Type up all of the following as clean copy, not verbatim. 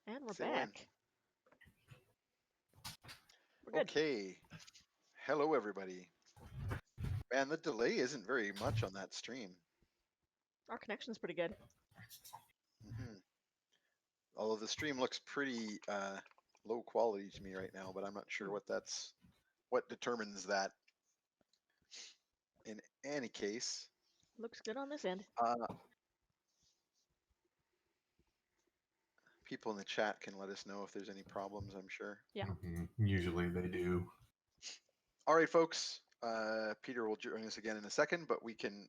And we're Say when. back. We're good. Okay. Hello, everybody. Man, the delay isn't very much on that stream. Our connection's pretty good. hmm Although the stream looks pretty low quality to me right now, but I'm not sure what determines that. In any case, Looks good on this end. people in the chat can let us know if there's any problems, I'm sure. Yeah. Usually they do. All right, folks. Peter will join us again in a second, but we can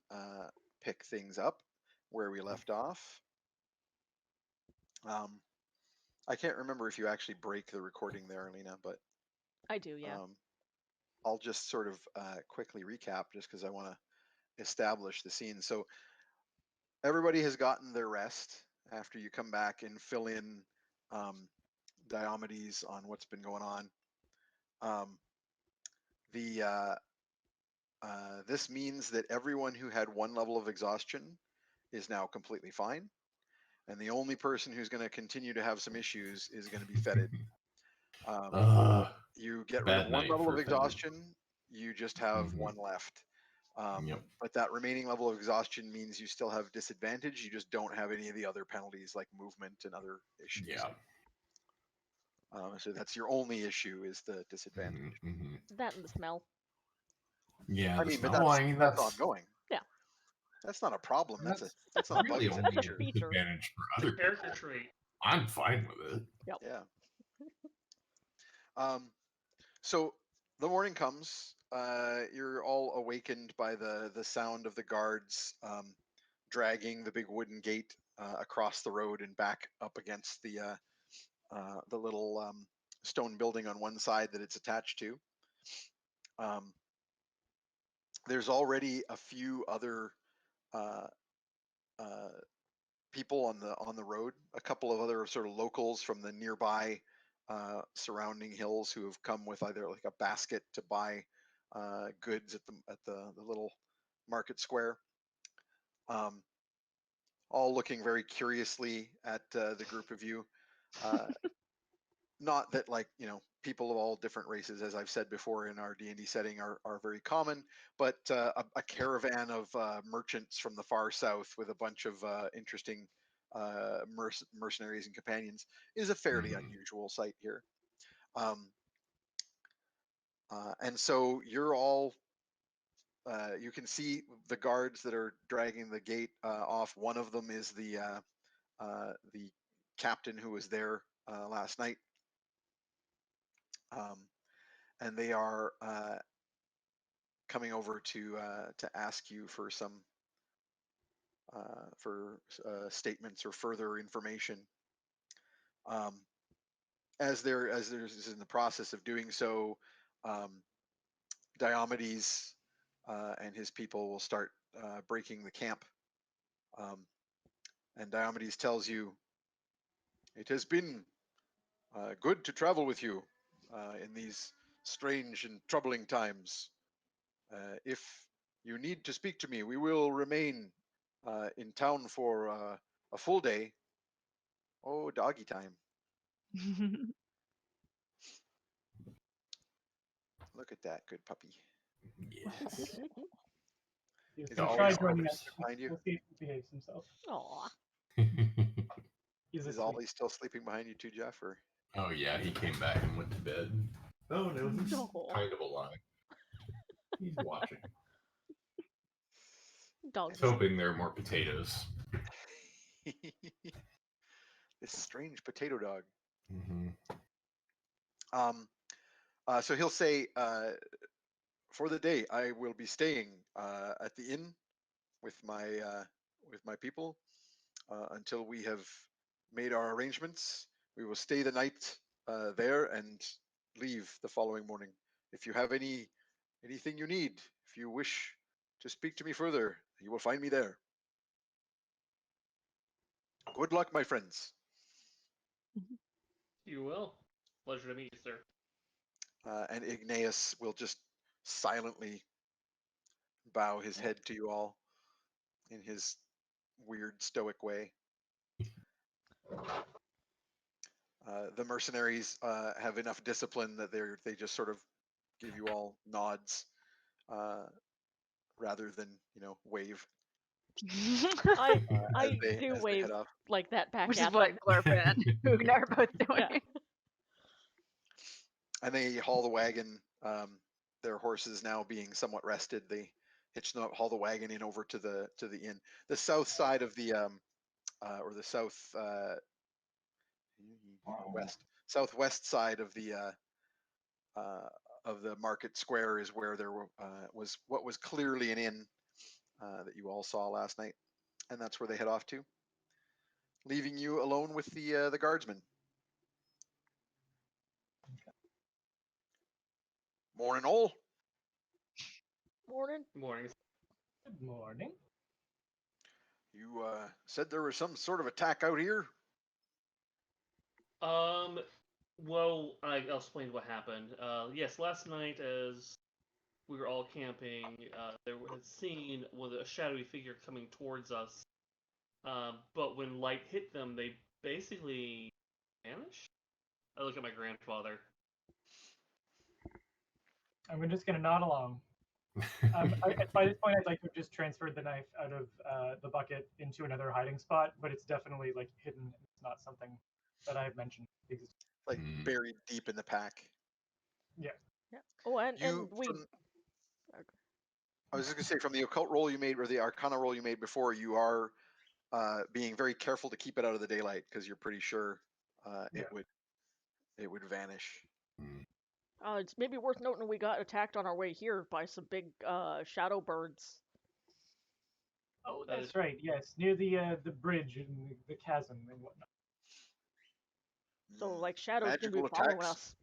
pick things up where we left off. I can't remember if you actually break the recording there, Alina, but I do, yeah. I'll just sort of quickly recap just because I want to establish the scene. So everybody has gotten their rest after you come back and fill in Diomedes on what's been going on. This means that everyone who had one level of exhaustion is now completely fine. And the only person who's going to continue to have some issues is going to be Fetid. You get rid of one level of exhaustion, you just have one left. But that remaining level of exhaustion means you still have disadvantage. You just don't have any of the other penalties like movement and other issues. Yeah. So that's your only issue is the disadvantage. That and the smell. Yeah, I mean, but that's ongoing. Yeah. That's not a problem. That's not really a bug. only That's a a feature. disadvantage for other character people. trait. I'm fine with it. Yep. Yeah. So the morning comes. You're all awakened by the sound of the guards dragging the big wooden gate across the road and back up against the little stone building on one side that it's attached to. There's already a few other people on the road. A couple of other sort of locals from the nearby surrounding hills who have come with either like a basket to buy goods at the little market square. All looking very curiously at the group of you. Not that people of all different races, as I've said before in our D&D setting, are very common, but a caravan of merchants from the far south with a bunch of interesting mercenaries and companions is a fairly unusual sight here. And so you're all, you can see the guards that are dragging the gate off. One of them is the captain who was there last night. And they are coming over to ask you for some statements or further information. As they're in the process of doing so, Diomedes and his people will start breaking the camp. And Diomedes tells you, "It has been good to travel with you in these strange and troubling times. If you need to speak to me, we will remain in town for a full day." Oh, doggy time. Look at that good puppy. Yes. Yes, He's he always tried joining us. behind you. We'll see if he behaves himself. Aw. He's Is asleep. Ollie still sleeping behind you too, Jeff? Or Oh yeah, he came back and went to bed. Oh no, he's No. kind of alive. He's watching. Dogs. He's hoping there are more potatoes. this strange potato dog. Mm-hmm. So he'll say, for the day, I will be staying at the inn with my people until we have made our arrangements. We will stay the night there and leave the following morning. If you have anything you need, if you wish to speak to me further, you will find me there. Good luck, my friends. You will. Pleasure to meet you, sir. And Ignaeus will just silently bow his head to you all in his weird stoic way. The mercenaries have enough discipline that they just sort of give you all nods rather than wave I as they do as they wave head off. like that back Which at is what them. Glorfin and Hugna are both doing. Yeah. And they haul the wagon. Their horses now being somewhat rested, they hitch them up, haul the wagon in over to the inn. The south side of the or the southwest side of the market square is where there was what was clearly an inn that you all saw last night, and that's where they head off to, leaving you alone with the guardsmen. Morning, all. Morning. Morning. Good morning. You said there was some sort of attack out here. Well, I'll explain what happened. Yes, last night as we were all camping, there was a scene with a shadowy figure coming towards us. But when light hit them, they basically vanished. I look at my grandfather. I'm just gonna nod along. By this point, I'd like to have just transferred the knife out of the bucket into another hiding spot, but it's definitely like hidden. It's not something that I've mentioned exists. Like buried deep in the pack. Yeah. Yeah. Oh, and we. I was just gonna say, from the occult roll you made or the arcana roll you made before, you are being very careful to keep it out of the daylight because you're pretty sure it would vanish. It's maybe worth noting we got attacked on our way here by some big shadow birds. Oh, That that's is- right. Yes, near the bridge and the chasm and whatnot. So like shadows can be Magical following attacks.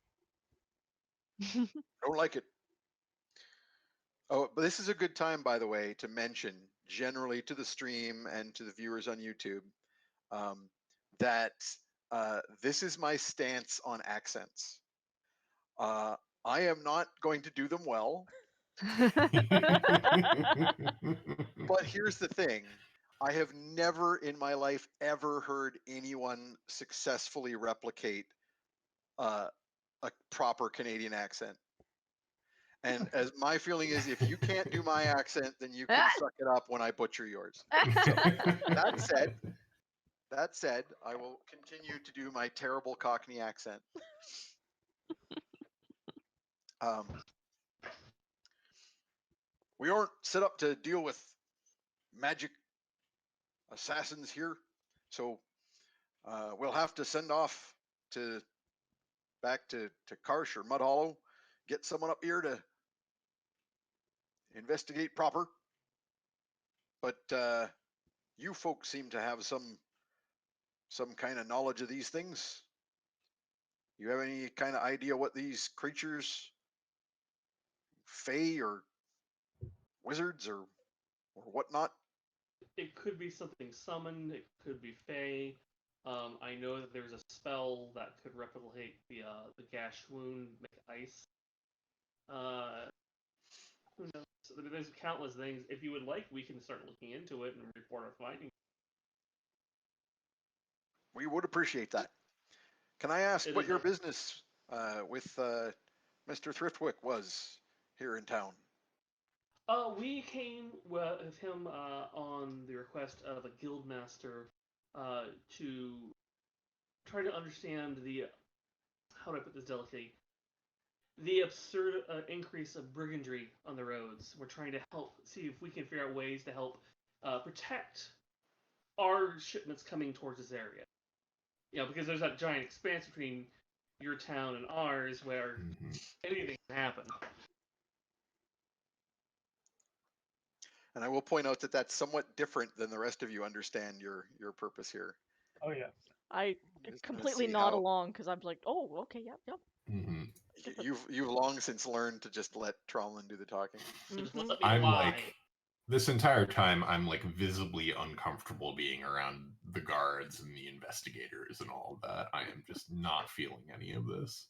us. Don't like it. Oh, but this is a good time, by the way, to mention generally to the stream and to the viewers on YouTube that this is my stance on accents. I am not going to do them well, but here's the thing. I have never in my life ever heard anyone successfully replicate a proper Canadian accent. And as my feeling is, if you can't do my accent, then you can suck it up when I butcher yours. So, that said, I will continue to do my terrible Cockney accent. We aren't set up to deal with magic assassins here, so we'll have to send off back to Karsh or Mud Hollow, get someone up here to investigate proper. But you folks seem to have some kind of knowledge of these things. You have any kind of idea what these creatures, fae or wizards or whatnot? It could be something summoned. It could be fae. I know that there's a spell that could replicate the gash wound, make ice. Who knows? There's countless things. If you would like, we can start looking into it and report our findings. We would appreciate that. Can I ask It what is your a- business with Mr. Thriftwick was here in town? We came with him on the request of a guild master to try to understand the, how do I put this delicately, the absurd increase of brigandry on the roads. We're trying to help see if we can figure out ways to help protect our shipments coming towards this area. Because there's that giant expanse between your town and ours where anything can happen. And I will point out that that's somewhat different than the rest of you understand your purpose here. Oh yeah. I Just gonna completely see nod how- along because I'm like, oh, okay, yep, yep. You've long since learned to just let Tromlin do the talking. Just Mhm. let me I'm lie. like, this entire time, I'm like visibly uncomfortable being around the guards and the investigators and all of that. I am just not feeling any of this.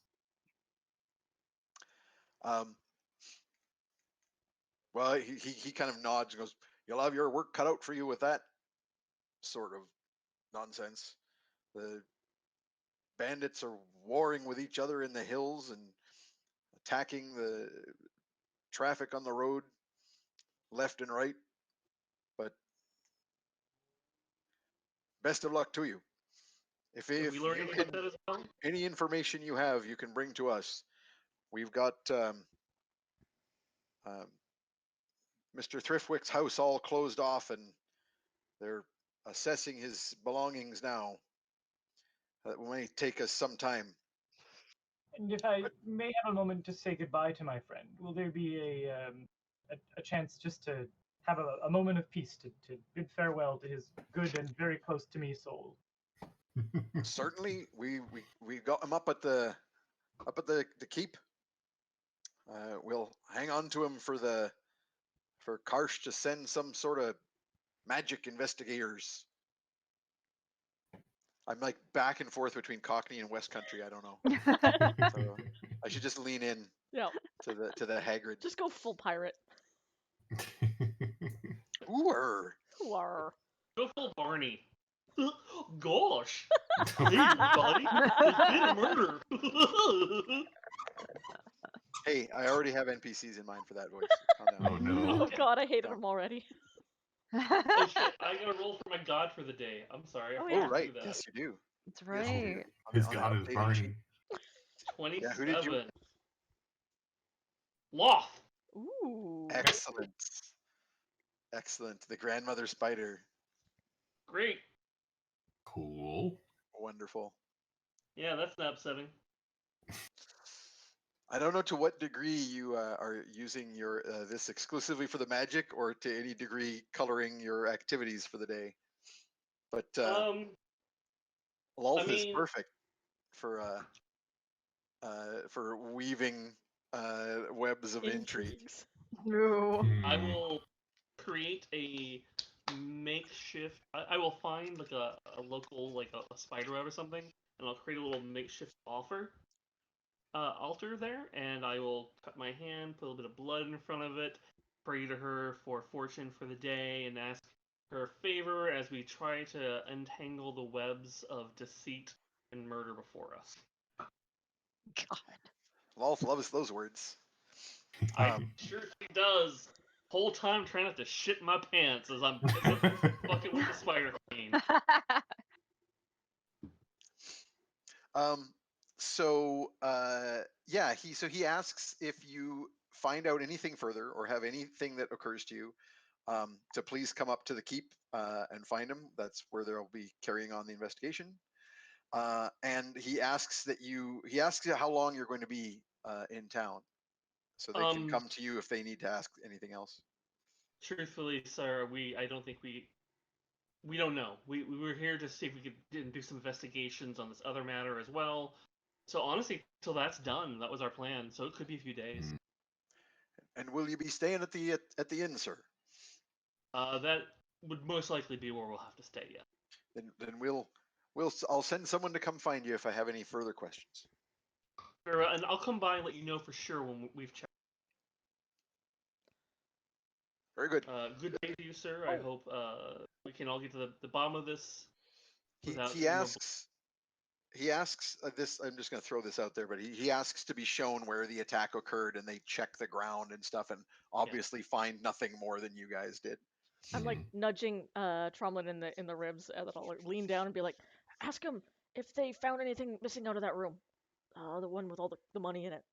Well, he kind of nods and goes, "You'll have your work cut out for you with that sort of nonsense. The bandits are warring with each other in the hills and attacking the traffic on the road left and right. But best of luck to you. If Have we learned you anything can, about that as well? any information you have, you can bring to us. We've got Mr. Thriftwick's house all closed off, and they're assessing his belongings now. That may take us some time. And if I may have a moment to say goodbye to my friend, will there be a chance just to have a moment of peace to bid farewell to his good and very close to me soul? Certainly, we got him up at the keep. We'll hang on to him for Karsh to send some sort of magic investigators. I'm like back and forth between Cockney and West Country. I don't know. So I should just lean in Yeah, to the Hagrid. just go full pirate. Ooh. Whoa. Go full Barney. Gosh! Hey, everybody! There's been a murder! Hey, I already have NPCs in mind for that voice. Calm Oh down. no. Oh god, I hated Yeah. him already. Oh shit, I gotta roll for my god for the day. I'm sorry, I Oh, forgot yeah. Oh, to right. do that. Yes, you do. That's Yes, you do. right. His On the god is updated Barney. sheet. 27. Yeah, who did you- Loth! Ooh. Excellent. Excellent. The grandmother spider. Great. Cool. Wonderful. Yeah, that's not upsetting. I don't know to what degree you are using your this exclusively for the magic, or to any degree coloring your activities for the day. But Lolth is mean- perfect for weaving webs of intrigue. Intrigues. No. I Hmm. will create a makeshift. I will find like a local like a spider web or something, and I'll create a little makeshift altar there, and I will cut my hand, put a little bit of blood in front of it, pray to her for fortune for the day, and ask her a favor as we try to untangle the webs of deceit and murder before us. God. Lolth loves those words. I sure she does. Whole time trying not to shit my pants as I'm fucking with the spider queen. So yeah, he asks if you find out anything further or have anything that occurs to you, to please come up to the keep and find him. That's where they'll be carrying on the investigation. And he asks you how long you're going to be in town, so they can come to you if they need to ask anything else. Truthfully, sir, I don't think we don't know. We were here to see if we could do some investigations on this other matter as well. So honestly, till that's done, that was our plan. So it could be a few days. And will you be staying at the inn, sir? That would most likely be where we'll have to stay. Yeah. Then I'll send someone to come find you if I have any further questions. And I'll come by and let you know for sure when we've checked. Very good. Good day to you, sir. I hope we can all get to the bottom of this. He asks this. I'm just going to throw this out there, but he asks to be shown where the attack occurred, and they check the ground and stuff, and obviously find nothing more than you guys did. I'm like nudging Tromlin in the ribs, and then I'll like, lean down and be like, ask him if they found anything missing out of that room. The one with all the money in it.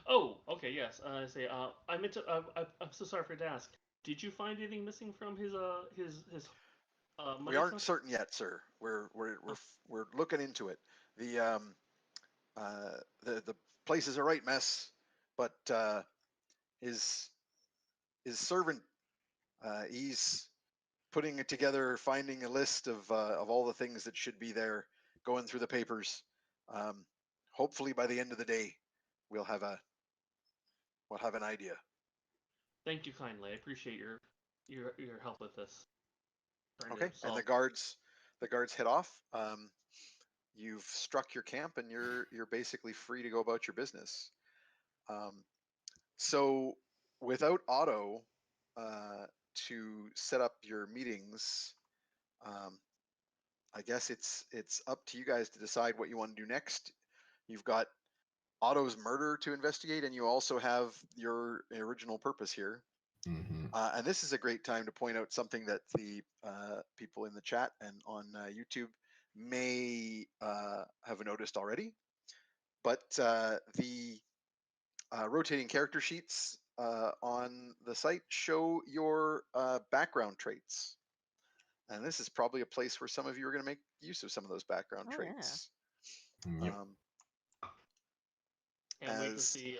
Oh, okay, yes. I say. I meant to. I'm so sorry for to ask. Did you find anything missing from his money? We aren't certain yet, sir. We're looking into it. The place is a right mess, but his servant, he's putting it together, finding a list of all the things that should be there, going through the papers. Hopefully by the end of the day, we'll have an idea. Thank you kindly. I appreciate your help with this. Okay, and the guards head off. You've struck your camp, and you're basically free to go about your business. So without Otto to set up your meetings, I guess it's up to you guys to decide what you want to do next. You've got Otto's murder to investigate, and you also have your original purpose here. Mm-hmm. And this is a great time to point out something that the people in the chat and on YouTube may have noticed already. But the rotating character sheets on the site show your background traits. And this is probably a place where some of you are going to make use of some of those background Oh, traits. Yep. Can't wait to as- see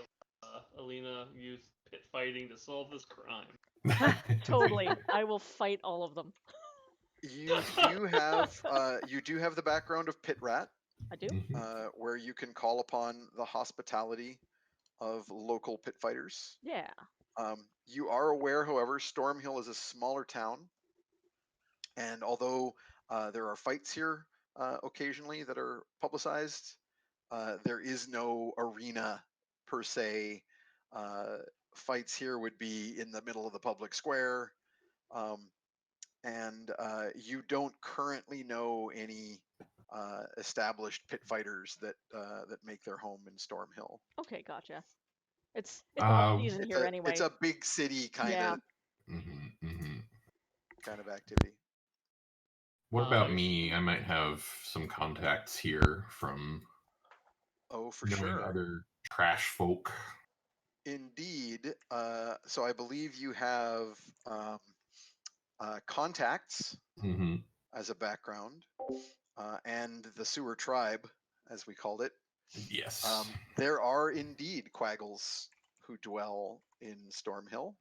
Alina use pit fighting to solve this crime. Totally. I will fight all of them. You do have the background of Pit Rat, I do. Mhm. where you can call upon the hospitality of local pit fighters. Yeah. You are aware, however, Stormhill is a smaller town, and although there are fights here occasionally that are publicized, there is no arena per se. Fights here would be in the middle of the public square, and you don't currently know any established pit fighters that make their home in Stormhill. Okay, gotcha. It's off season It's here a anyway. it's a big city kind Yeah. of Mm-hmm. kind of activity. What about me? I might have some contacts here from Oh, for knowing sure. other trash folk. Indeed. So I believe you have contacts Mm-hmm. as a background, and the sewer tribe, as we called it. Yes. There are indeed quaggles who dwell in Stormhill,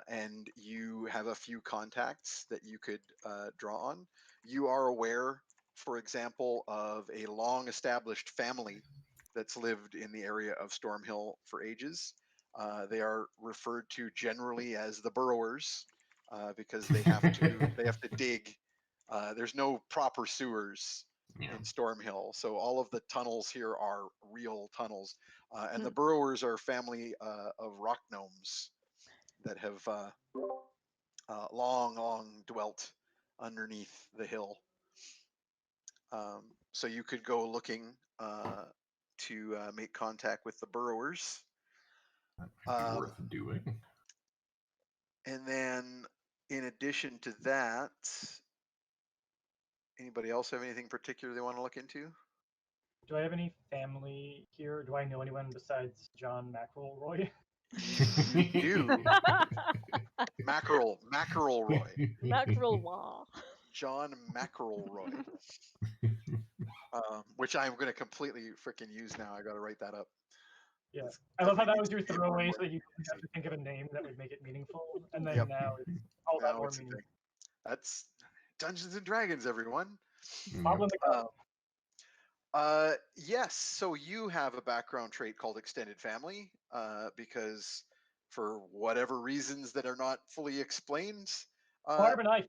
and you have a few contacts that you could draw on. You are aware, for example, of a long-established family that's lived in the area of Stormhill for ages. They are referred to generally as the burrowers because they have to dig. There's no proper sewers Yeah. in Stormhill, so all of the tunnels here are real tunnels. And the Hmm. burrowers are a family of rock gnomes that have long dwelt underneath the hill. So you could go looking to make contact with the burrowers. That might be worth doing. And then, in addition to that, anybody else have anything particular they want to look into? Do I have any family here? Do I know anyone besides John McElroy? You do. McElroy. Mackerel. John McElroy. Which I'm going to completely freaking use now. I got to write that up. Yeah. It's I love how that definitely was your needs to be more throwaway and so more that you didn't have to think of a name that would make it meaningful. And then Yep. now it's all that Now more it's a meaningful. thing. That's Dungeons and Dragons, everyone. Goblin the Goblin. Yes. So you have a background trait called extended family, because for whatever reasons that are not fully explained, Barb and I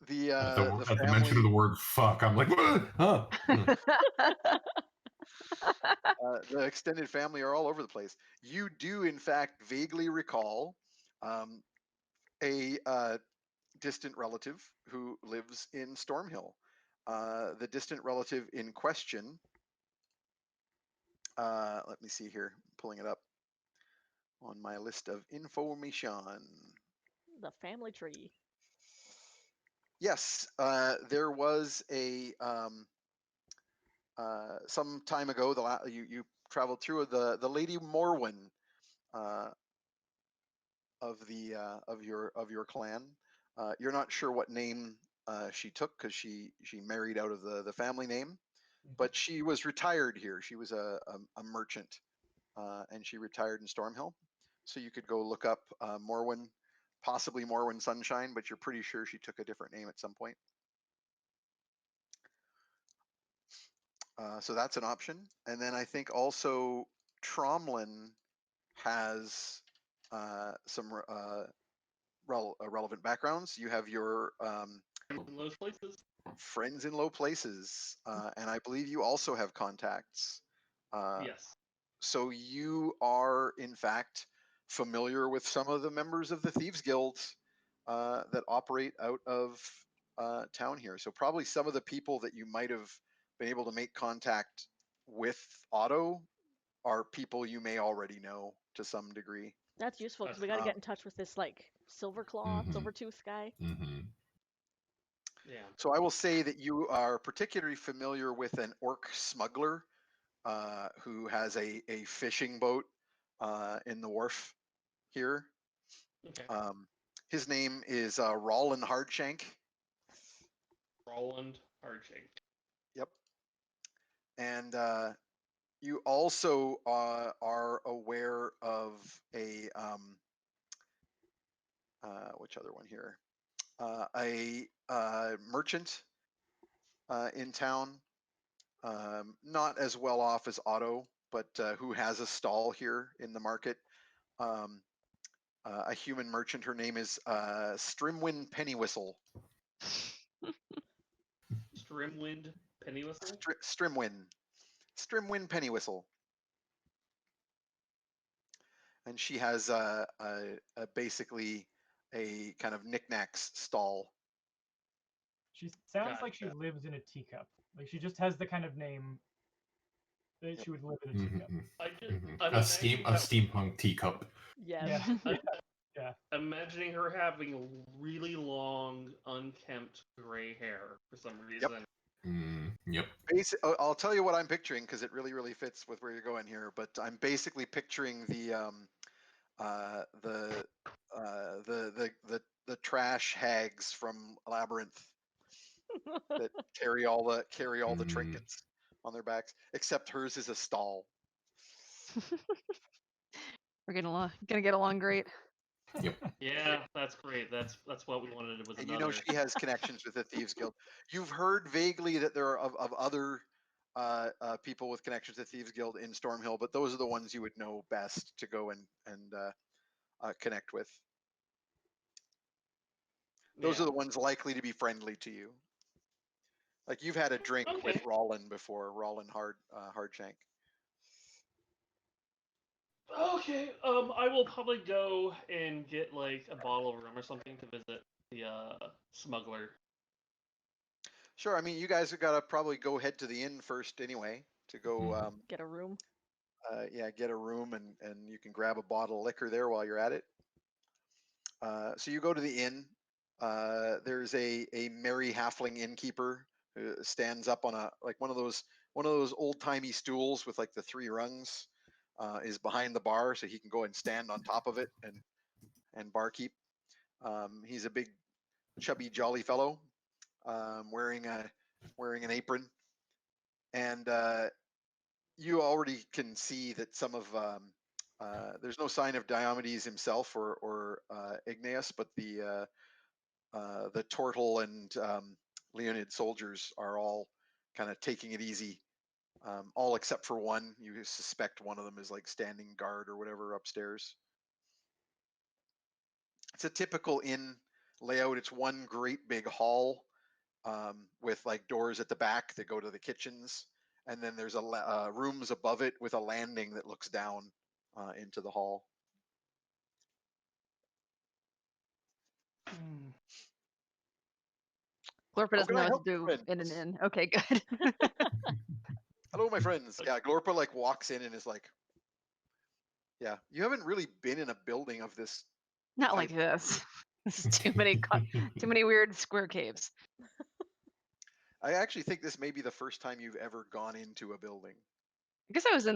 the At the family, mention of the word "fuck," I'm like, "What? Huh?" the extended family are all over the place. You do, in fact, vaguely recall a distant relative who lives in Stormhill. The distant relative in question, let me see here, I'm pulling it up on my list of information. The family tree. Yes, there was a some time ago. You traveled through the Lady Morwen of your clan. You're not sure what name she took because she married out of the family name, but she was retired here. She was a merchant, and she retired in Stormhill. So you could go look up Morwen, possibly Morwen Sunshine, but you're pretty sure she took a different name at some point. So that's an option. And then I think also Tromlin has some relevant backgrounds. You have your In those places. friends in low places, and I believe you also have contacts. Yes. So you are in fact familiar with some of the members of the Thieves Guild that operate out of town here. So probably some of the people that you might have been able to make contact with Otto are people you may already know to some degree. That's useful because we That's- got to get in touch with this like Silverclaw, Mhm. Silvertooth guy. Yeah. So I will say that you are particularly familiar with an orc smuggler who has a fishing boat in the wharf here. Okay. His name is Rollin Hardshank. Roland Hardshake. Yep. And you also are aware of a which other one here? A merchant in town, not as well off as Otto, but who has a stall here in the market. A human merchant. Her name is Strimwin Pennywhistle. Strimwind Pennywhistle. Strimwin Pennywhistle. And she has basically a kind of knickknacks stall. She sounds like she Gotcha. lives in a teacup. Like she just has the kind of name that she would live in a teacup. I just, A I'm imagining a steampunk teacup. Yes. Yeah. imagining her having really long, unkempt gray hair for some reason. Yep. I'll tell you what I'm picturing because it really, really fits with where you're going here. But I'm basically picturing the trash hags from Labyrinth that carry all the trinkets on their backs, except hers is a stall. We're gonna get along great. Yeah, that's great. That's what we wanted with And another. you know she has connections with the Thieves Guild. You've heard vaguely that there are of other people with connections to Thieves Guild in Stormhill, but those are the ones you would know best to go and connect with. Those Yeah. are the ones likely to be friendly to you. Like you've had a drink with Okay. Rollin before, Rollin Hardshank. Okay. I will probably go and get like a bottle of rum or something to visit the smuggler. Sure. I mean, you guys have got to probably go head to the inn first anyway to go. Get a room. Get a room and you can grab a bottle of liquor there while you're at it. So you go to the inn. There's a merry halfling innkeeper who stands up on one of those old timey stools with like the 3 rungs. Is behind the bar, so he can go and stand on top of it and barkeep. He's a big, chubby, jolly fellow, wearing an apron, and you already can see that some of there's no sign of Diomedes himself or Igneus, but the Tortle and Leonid soldiers are all kind of taking it easy. All except for one. You suspect one of them is like standing guard or whatever upstairs. It's a typical inn layout. It's one great big hall with like doors at the back that go to the kitchens, and then there's rooms above it with a landing that looks down into the hall. Glorpa doesn't can know I what help to you, do friends? in an inn. Okay, good. Hello, my friends. Yeah, Glorpa like walks in and is like, yeah, you haven't really been in a building of this. Not like this. This is too many weird square caves. I actually think this may be the first time you've ever gone into a building. I guess I was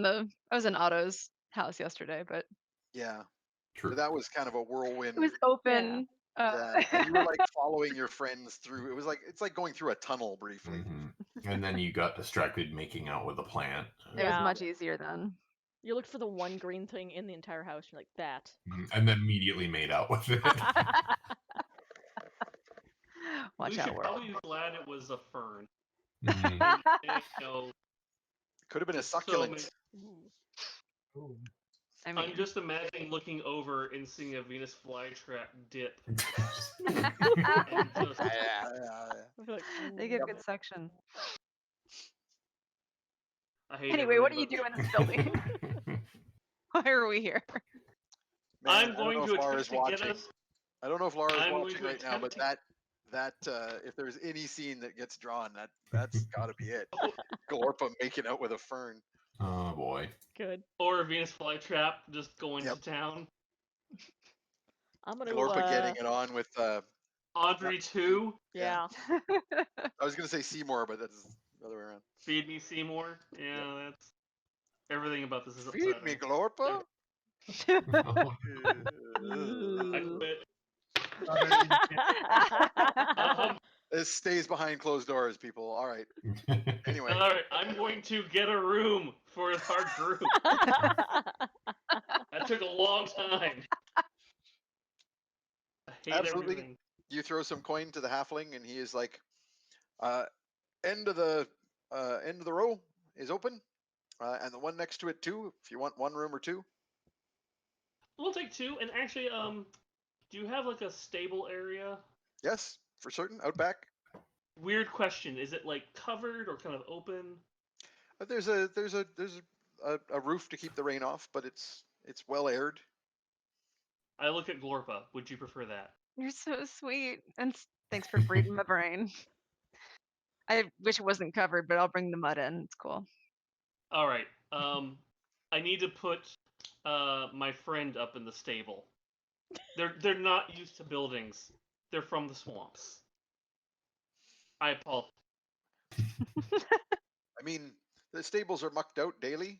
in Otto's house yesterday, but Yeah, True. but that was kind of a whirlwind. it was open. Yeah, and you were like following your friends through. It's like going through a tunnel briefly. And then you got distracted making out with a plant. It was Yeah. much easier then. You looked for the one green thing in the entire house. You're like, that. And then immediately made out with it. Watch We out, should world. probably be glad it was a fern. Mhm. And, you know, Could have been a there's so succulent. many- Ooh. I mean, I'm just imagining looking over and seeing a Venus flytrap dip. And just, I feel like, they give ooh. good suction. I hate Anyway, what do everything you about do in this building? Why are we here? Man, I'm I don't going know to if Laura's attempt to get watching. us. I don't know if Laura's I'm going watching to right now, but attempt that if there's any scene that gets drawn, that's got to be it. Glorpa making out with a fern. Oh boy. Good. Or a Venus flytrap just going Yep. to town. I'm gonna. Glorpa getting it on with. Audrey 2. Yeah. I was gonna say Seymour, but that's the other way around. Feed me Seymour. Yeah, that's everything about this is Feed upsetting. me, Glorpa. I quit. This stays behind closed doors, people. All right. Anyway, All right, I'm going to get a room for our group. That took a long time. I hate Absolutely. everything. you throw some coin to the halfling, and he is like, end of the row is open, and the one next to it too. If you want one room or two. We'll take 2. And actually, do you have like a stable area? Yes, for certain. Out back. Weird question. Is it like covered or kind of open? There's a roof to keep the rain off, but it's well aired. I look at Glorpa. Would you prefer that? You're so sweet. And thanks for breeding my brain. I wish it wasn't covered, but I'll bring the mud in. It's cool. All right. I need to put my friend up in the stable. They're not used to buildings. They're from the swamps. I apologize. I mean, the stables are mucked out daily.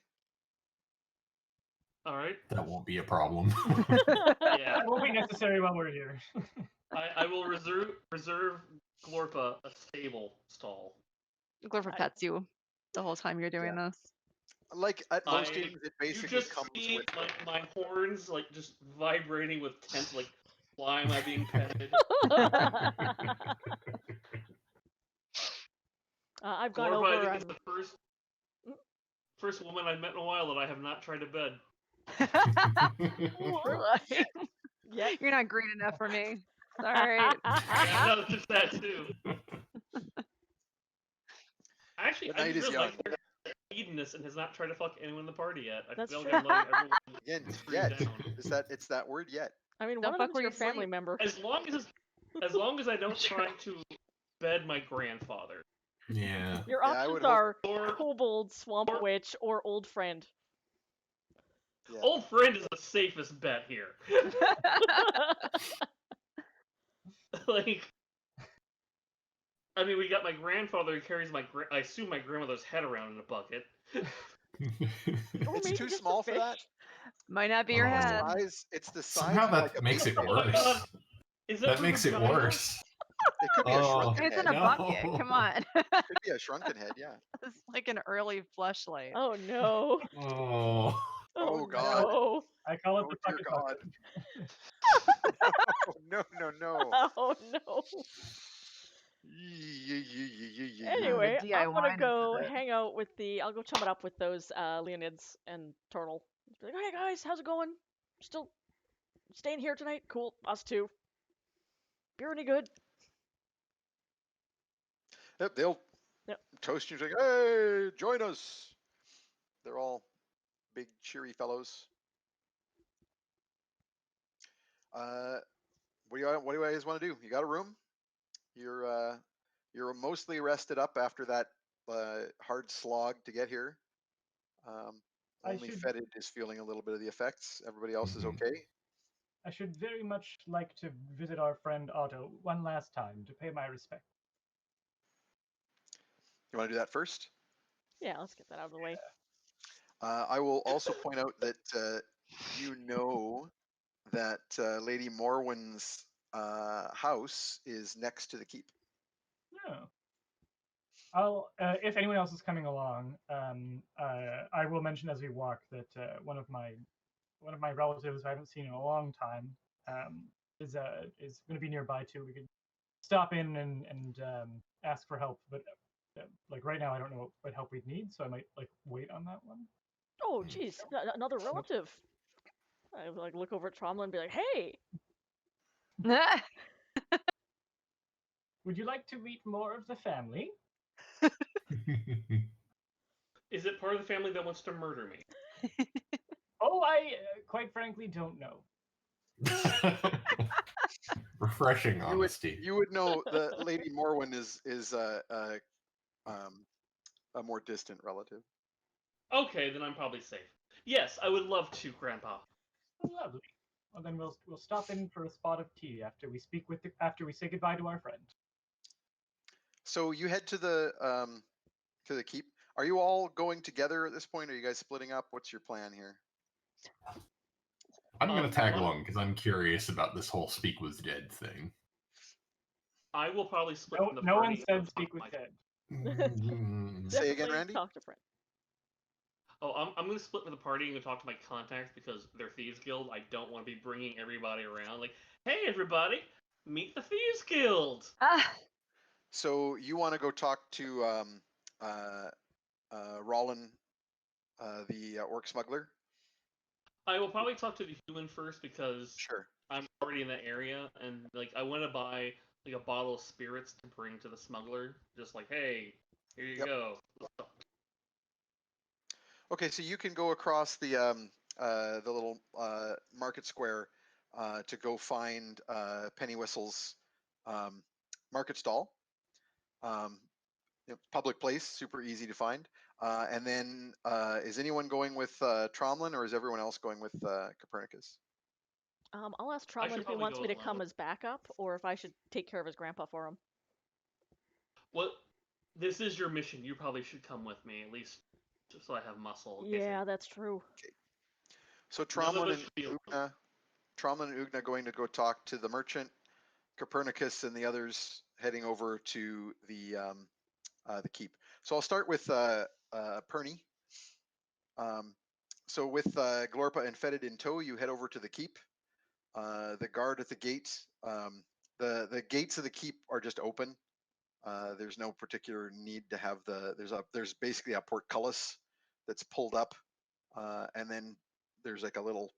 All right. That won't be a problem. Yeah. That won't be necessary while we're here. I will reserve Glorpa a stable stall. Glorfa pets you the whole time you're doing this. Like at most games, it You basically just comes see with. my horns like just vibrating with tense, like, why am I being petted? I've gone Glorpa, I over. think, is the first woman I've met in a while that I have not tried to bed. Yeah. You're not green enough for me. Sorry. Yeah, no, just that too. Actually, The I night just is realized young. like hedonist and has not tried to fuck anyone in the party yet. I That's feel true. like I'm letting everyone Again, screw yet down. it's that word yet. I mean, Don't one of fuck them's where your you family sleep. member. As long as I don't try to bed my grandfather. Yeah. Your Yeah, I would options hope- are kobold, swamp witch, or old friend. Yeah. Old friend is the safest bet here. Like, I mean, we got my grandfather who carries I assume my grandmother's head around in a bucket. Or It's maybe too just a small for fish. that. Might not be your Oh. head. It's the size Somehow of that like a makes it baseball. Oh my worse. God. Is that That for makes it vagina? worse. It could be a Oh. shrunken It's head. in a No. bucket. Come on. It could be a shrunken head. Yeah. It's like an early fleshlight. Oh no. Oh. Oh, God. No. I call it Oh the dear bucket God. bucket. No. Oh no. Anyway, I'm DIY gonna instead go of it. hang out with I'll go chum it up with those Leonids and Turtle. Be like, hey guys, how's it going? Still staying here tonight? Cool. Us too. Beer any good? Yep, they'll Yep. toast you like, hey, join us. They're all big, cheery fellows. What do you guys want to do? You got a room? You're mostly rested up after that hard slog to get here. Only Fetid is feeling a little bit of the effects. Everybody else is okay. I should very much like to visit our friend Otto one last time to pay my respect. You want to do that first? Yeah, let's get that out of the way. I will also point out that you know that Lady Morwen's house is next to the keep. No. I'll, if anyone else is coming along, I will mention as we walk that one of my relatives I haven't seen in a long time is going to be nearby too. We could stop in and ask for help, but like right now I don't know what help we'd need, so I might like wait on that one. Oh, geez, another relative. I would like look over at Tromla and be like, hey. Would you like to meet more of the family? Is it part of the family that wants to murder me? Oh, I quite frankly don't know. Refreshing You would honesty. you would know the Lady Morwen is a more distant relative. Okay, then I'm probably safe. Yes, I would love to, Grandpa. Lovely. Well, then we'll stop in for a spot of tea after we after we say goodbye to our friend. So you head to the keep. Are you all going together at this point? Are you guys splitting up? What's your plan here? I'm going to tag my- along because I'm curious about this whole speak with dead thing. I will probably split from the No one party said and speak talk with my- dead. Say again, Definitely Randy? Talk to friend. Oh, I'm going to split with the party and go talk to my contacts because they're Thieves Guild. I don't want to be bringing everybody around. Like, hey, everybody, meet the Thieves Guild. Ah, So you want to go talk to Rollin, the orc smuggler? I will probably talk to the human first because Sure. I'm already in that area, and like I want to buy like a bottle of spirits to bring to the smuggler. Just like, hey, here you Yep. go. Okay, so you can go across the little market square to go find Penny Whistle's market stall. Public place, super easy to find. And then, is anyone going with Tromlin, or is everyone else going with Copernicus? I'll ask I should Tromlin if he probably wants go me to alone. come as backup, or if I should take care of his grandpa for him. What? This is your mission. You probably should come with me at least, just so I have muscle. in case Yeah, I- that's true. So None of Tromlin us and should be alone. Ugna going to go talk to the merchant. Copernicus and the others heading over to the keep. So I'll start with Perny. So with Glorpa and Fetid in tow, you head over to the keep. The guard at the gate. The gates of the keep are just open. There's no particular need to have there's basically a portcullis that's pulled up, and then there's like a little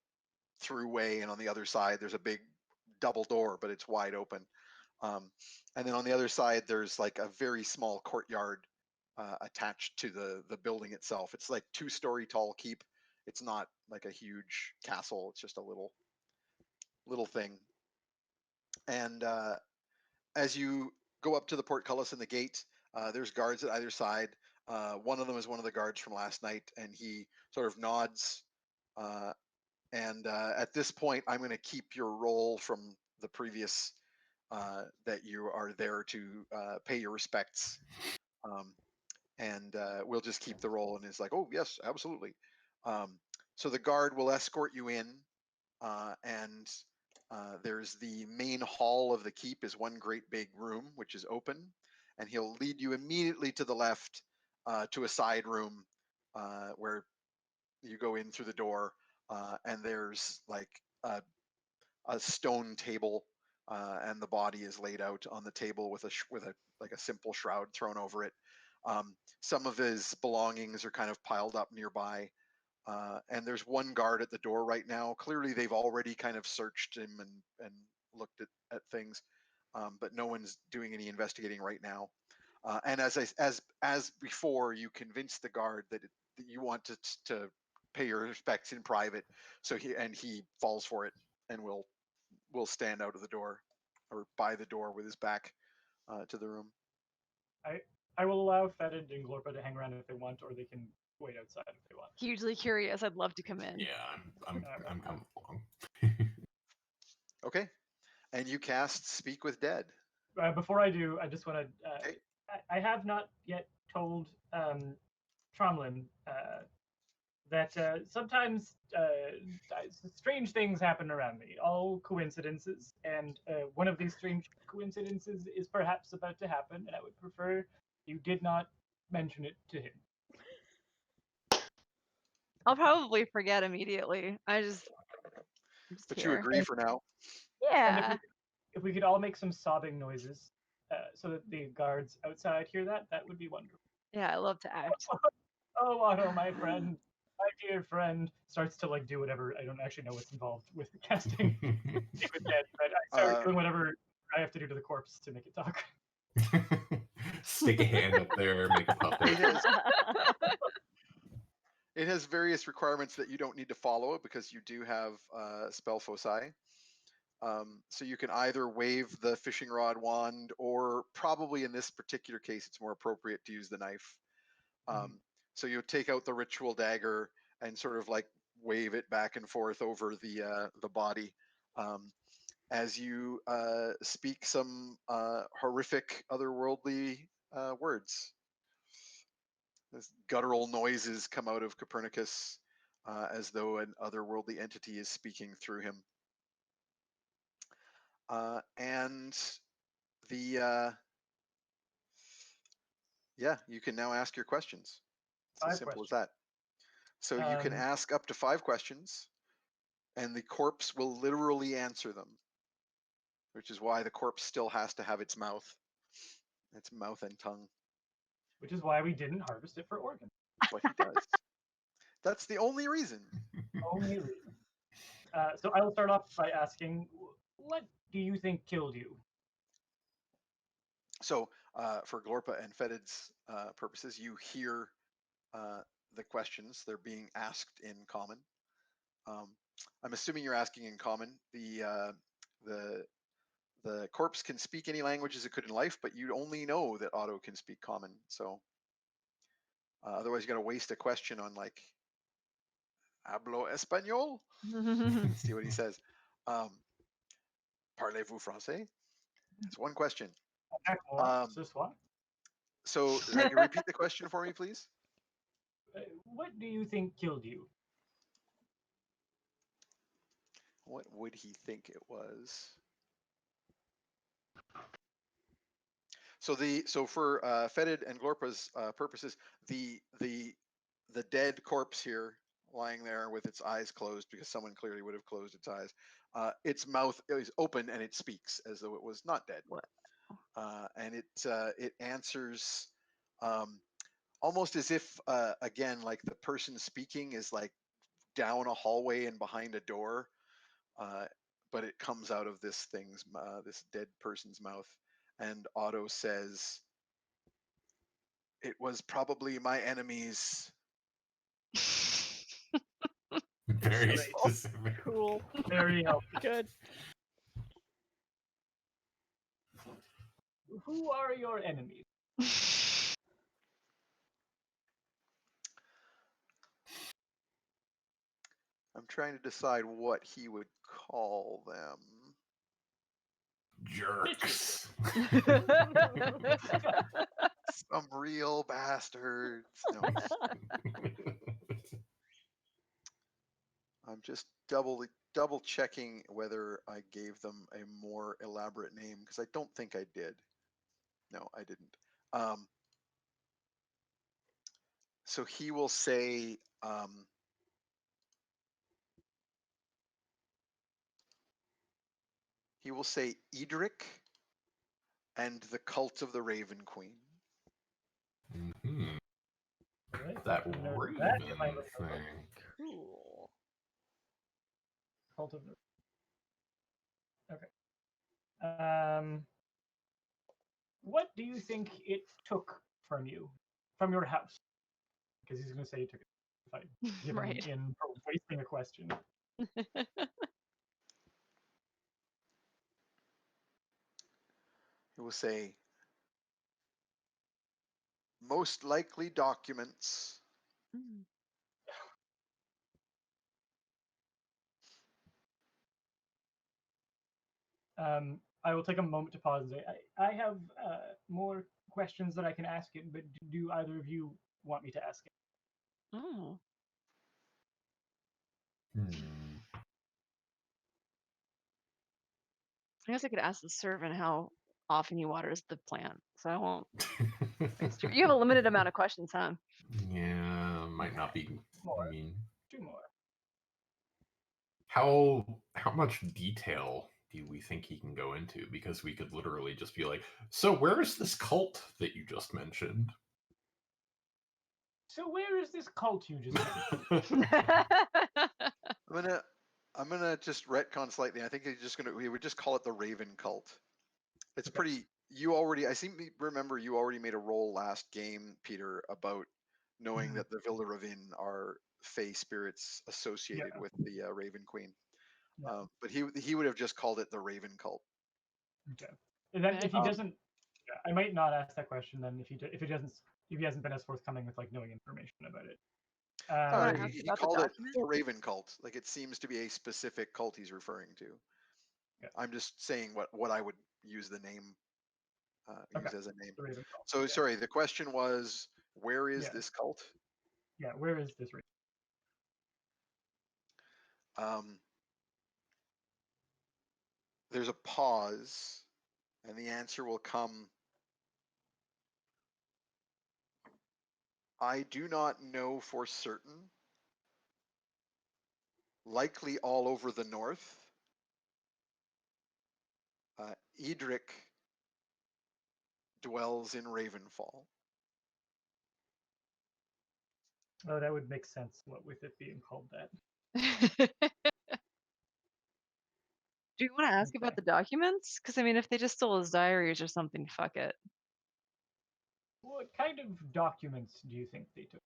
throughway, and on the other side there's a big double door, but it's wide open. And then on the other side there's like a very small courtyard attached to the building itself. It's like 2-story tall keep. It's not like a huge castle. It's just a little thing. And as you go up to the portcullis and the gate, there's guards at either side. One of them is one of the guards from last night, and he sort of nods. And at this point, I'm going to keep your role from the previous that you are there to pay your respects. And we'll just keep the role. And it's like, oh, yes, absolutely. So the guard will escort you in, and there's the main hall of the keep is one great big room, which is open, and he'll lead you immediately to the left to a side room where you go in through the door, and there's like a stone table, and the body is laid out on the table with a simple shroud thrown over it. Some of his belongings are kind of piled up nearby. And there's one guard at the door right now. Clearly, they've already kind of searched him and looked at things, but no one's doing any investigating right now. And as before, you convince the guard that you want to pay your respects in private. So he falls for it and will stand out of the door or by the door with his back to the room. I will allow Fetid and Glorpa to hang around if they want, or they can wait outside if they want. hugely curious. I'd love to come in. Yeah, I'm coming along. Okay, and you cast Speak with Dead. Before I do, I just want to. Okay. I have not yet told Tromlin that sometimes strange things happen around me, all coincidences, and one of these strange coincidences is perhaps about to happen, and I would prefer you did not mention it to him. I'll probably forget immediately. I'm just But here. you agree for now. And Yeah. if we could all make some sobbing noises so that the guards outside hear that, that would be wonderful. Yeah, I love to act. Oh, Otto, my friend, my dear friend, starts to like do whatever. I don't actually know what's involved with casting Speak with Dead, but I start doing whatever I have to do to the corpse to make it talk. Stick a hand up there, make a puppet. It has various requirements that you don't need to follow because you do have spell foci. So you can either wave the fishing rod wand, or probably in this particular case, it's more appropriate to use the knife. So you take out the ritual dagger and sort of like wave it back and forth over the body as you speak some horrific otherworldly words. As guttural noises come out of Copernicus as though an otherworldly entity is speaking through him. And the yeah, you can now ask your questions. It's as simple as that. So you can ask up to 5 questions, and the corpse will literally answer them, which is why the corpse still has to have its mouth and tongue. Which is why we didn't harvest it for organs. That's what he does. That's the only reason. Only reason. So I will start off by asking, what do you think killed you? So for Glorpa and Fetid's purposes, you hear the questions. They're being asked in common. I'm assuming you're asking in common. The corpse can speak any languages it could in life, but you only know that Otto can speak common. So otherwise, you got to waste a question on like hablo español. Let's see what he says. Parlez-vous français? That's one question. So you repeat the question for me, please. What do you think killed you? What would he think it was? So for Fetid and Glorpa's purposes, the dead corpse here lying there with its eyes closed, because someone clearly would have closed its eyes. Its mouth is open and it speaks as though it was not dead. What? And it answers almost as if again, like the person speaking is like down a hallway and behind a door, but it comes out of this dead person's mouth. And Otto says, "It was probably my enemies." Very specific. Cool. Very helpful. Good. Who are your enemies? I'm trying to decide what he would call them. Jerks. Some real bastards. No. I'm just double checking whether I gave them a more elaborate name, because I don't think I did. No, I didn't. So he will say, Edric and the Cult of the Raven Queen. Mm-hmm. Right. That You know Raven that in my list. thing. Cool. Cult of the... Okay. What do you think it took from you, from your house? Because he's going to say he took it. If I give him in for wasting a question. He will say, most likely documents. I will take a moment to pause and say, I have more questions that I can ask it, but do either of you want me to ask it? Oh. I guess I could ask the servant how often he waters the plant, so I won't. You have a limited amount of questions, huh? Yeah, might not be. More. I mean, 2 more. how much detail do we think he can go into? Because we could literally just be like, so where is this cult that you just mentioned? So where is this cult you just mentioned? I'm gonna just retcon slightly. I think we would just call it the Raven Cult. It's pretty. I seem to remember you already made a roll last game, Peter, about knowing Mhm. that the Villa Ravine are fey spirits associated Yeah. with the Raven Queen. Yeah. But he would have just called it the Raven Cult. Okay. And then if he Um, doesn't, yeah, I might not ask that question then if he hasn't been as forthcoming with like knowing information about it. Do you want to he, ask he about the called it document? the Raven Cult. Like it seems to be a specific cult he's referring to. Yeah. I'm just saying what I would use the name Okay. use as a name. The Raven Cult. So Yeah. sorry, the question was, where is Yeah. this cult? Yeah. Where is this Raven? There's a pause, and the answer will come. I do not know for certain. Likely all over the north. Edric dwells in Ravenfall. Oh, that would make sense. What with it being called that. Do you want to ask about Okay. the documents? Because I mean, if they just stole his diaries or something, fuck it. What kind of documents do you think they took?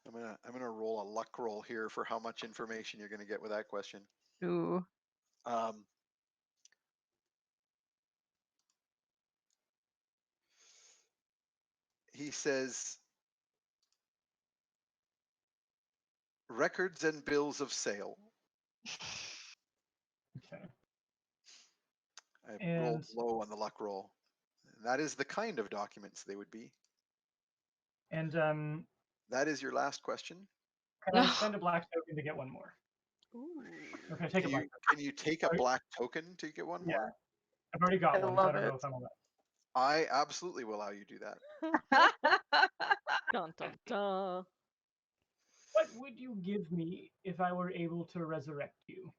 I'm gonna roll a luck roll here for how much information you're gonna get with that question. Ooh. He says records and bills of sale. Okay. I rolled And low on the luck roll. And that is the kind of documents they would be. and That is your last question. can I spend a black token to get one more? Ooh. Or can I take a black token? Can you take a black token to get one Yeah. more? I've already got I one, so I love don't know it. if I'm allowed. I absolutely will allow you to do that. Dun dun dun. What would you give me if I were able to resurrect you?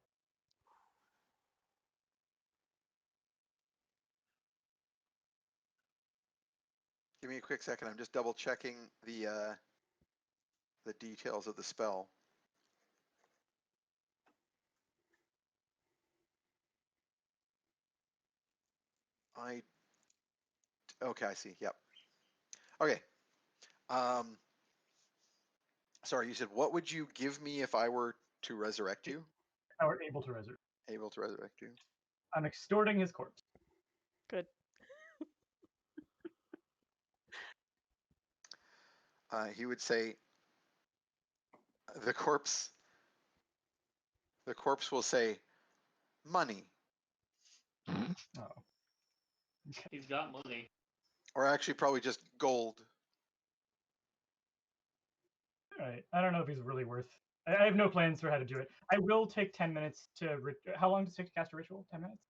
Give me a quick second. I'm just double checking the details of the spell. Okay, I see. Yep. Okay. Sorry, you said what would you give me if I were to resurrect you? If I were able to resurrect. Able to resurrect you. I'm extorting his corpse. Good. He would say the corpse will say money, Oh. He's got money. or actually probably just gold. All right. I don't know if he's really worth. I have no plans for how to do it. I will take 10 minutes to. How long does it take to cast a ritual? 10 minutes?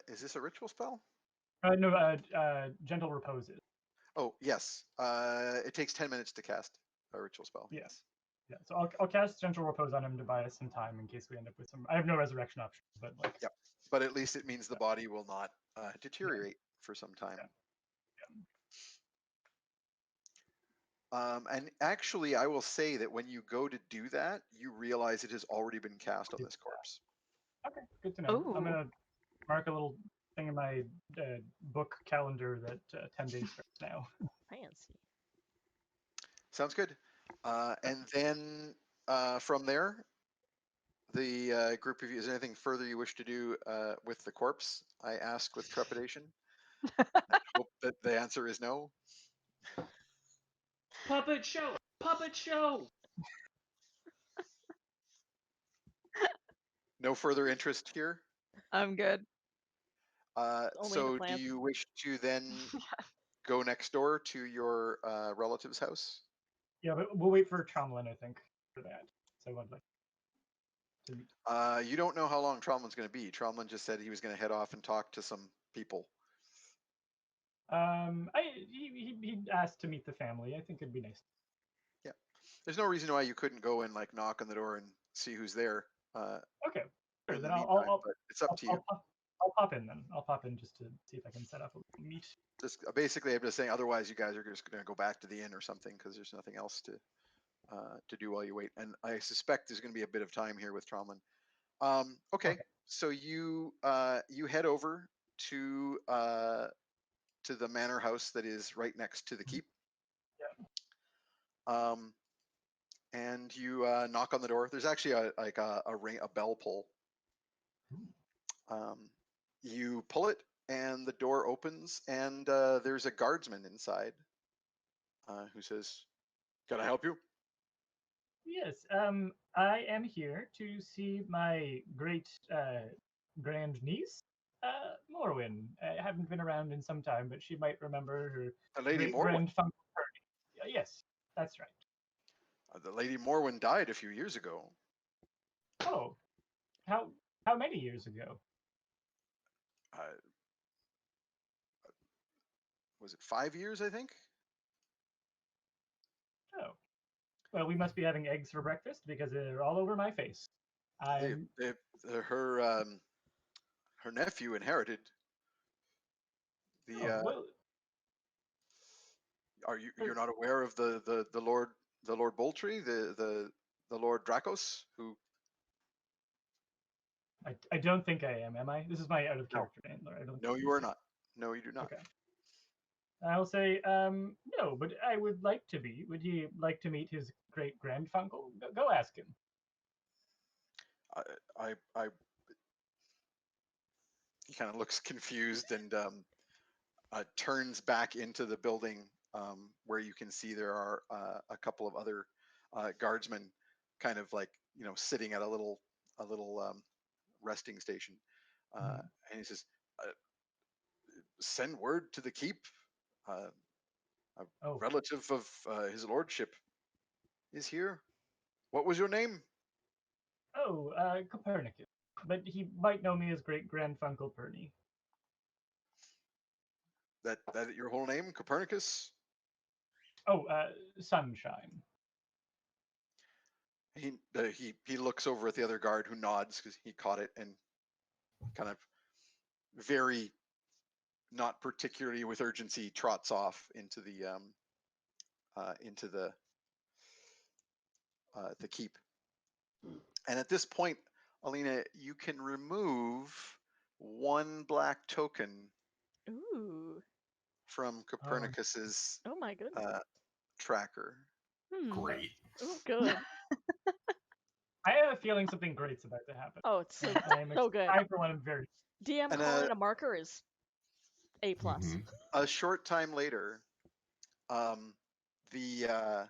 Is this a ritual spell? No. Gentle repose is. Oh yes. It takes 10 minutes to cast a ritual spell. Yeah. Yes. Yeah. So I'll cast gentle repose on him to buy us some time in case we end up with some. I have no resurrection options, but like. Yep. But at least it means the body will not deteriorate for some time. Yeah. And actually, I will say that when you go to do that, you realize it has already been cast on this corpse. Okay, good to know. Ooh. I'm gonna mark a little thing in my book calendar that 10 days starts now. Fancy. Sounds good. And then from there, the group of you, is there anything further you wish to do with the corpse? I ask with trepidation. I hope that the answer is no. Puppet show! Puppet show! No further interest here. I'm good. Only the So do plants. you wish to then go next door to your relative's house? Yeah, but we'll wait for Tromlin, I think, for that. So I'd like to meet. You don't know how long Tromlin's going to be. Tromlin just said he was going to head off and talk to some people. He asked to meet the family. I think it'd be nice. Yeah, there's no reason why you couldn't go and like knock on the door and see who's there. Okay, sure. In Then the meantime, but it's up to you. I'll pop in then. I'll pop in just to see if I can set up a little meet. Just basically, I'm just saying. Otherwise, you guys are just going to go back to the inn or something because there's nothing else to do while you wait. And I suspect there's going to be a bit of time here with Tromlin. Okay, so you head over to the manor house that is right next to the keep. And you knock on the door. There's actually a bell pull. You pull it, and the door opens, and there's a guardsman inside who says, "Can I help you?" Yes, I am here to see my great grand niece, Morwyn. I haven't been around in some time, but she might remember her The Lady great Morwen. grand funky Purdy. Yes, that's right. The Lady Morwen died a few years ago. Oh, how many years ago? Was it 5 years? I think. Oh, well, we must be having eggs for breakfast because they're all over my face. Her nephew inherited the. Well, You're not aware of the Lord Boltree, the Lord Dracos, who? I don't think I am I? This is my out of character name. I don't. No, you are not. No, you do not. Okay. I'll say no, but I would like to be. Would you like to meet his great grandfuncle? Go ask him. He kind of looks confused and turns back into the building where you can see there are a couple of other guardsmen, kind of like sitting at a little resting station, and he says, "Send word to the keep. A relative of his lordship is here. What was your name?" Oh, Copernicus. But he might know me as Great Grandfuncle Purdy. That your whole name, Copernicus? Oh, Sunshine. He looks over at the other guard, who nods because he caught it, and kind of very not particularly with urgency trots off into the keep. And at this point, Alina, you can remove one black token Ooh. from Copernicus's Oh my goodness. tracker. Great. Oh, good. I have a feeling something great's about to happen. Oh, it's so, I'm so good. I, for one, am very. DM And, calling a marker is A+. Mhm. A short time later, the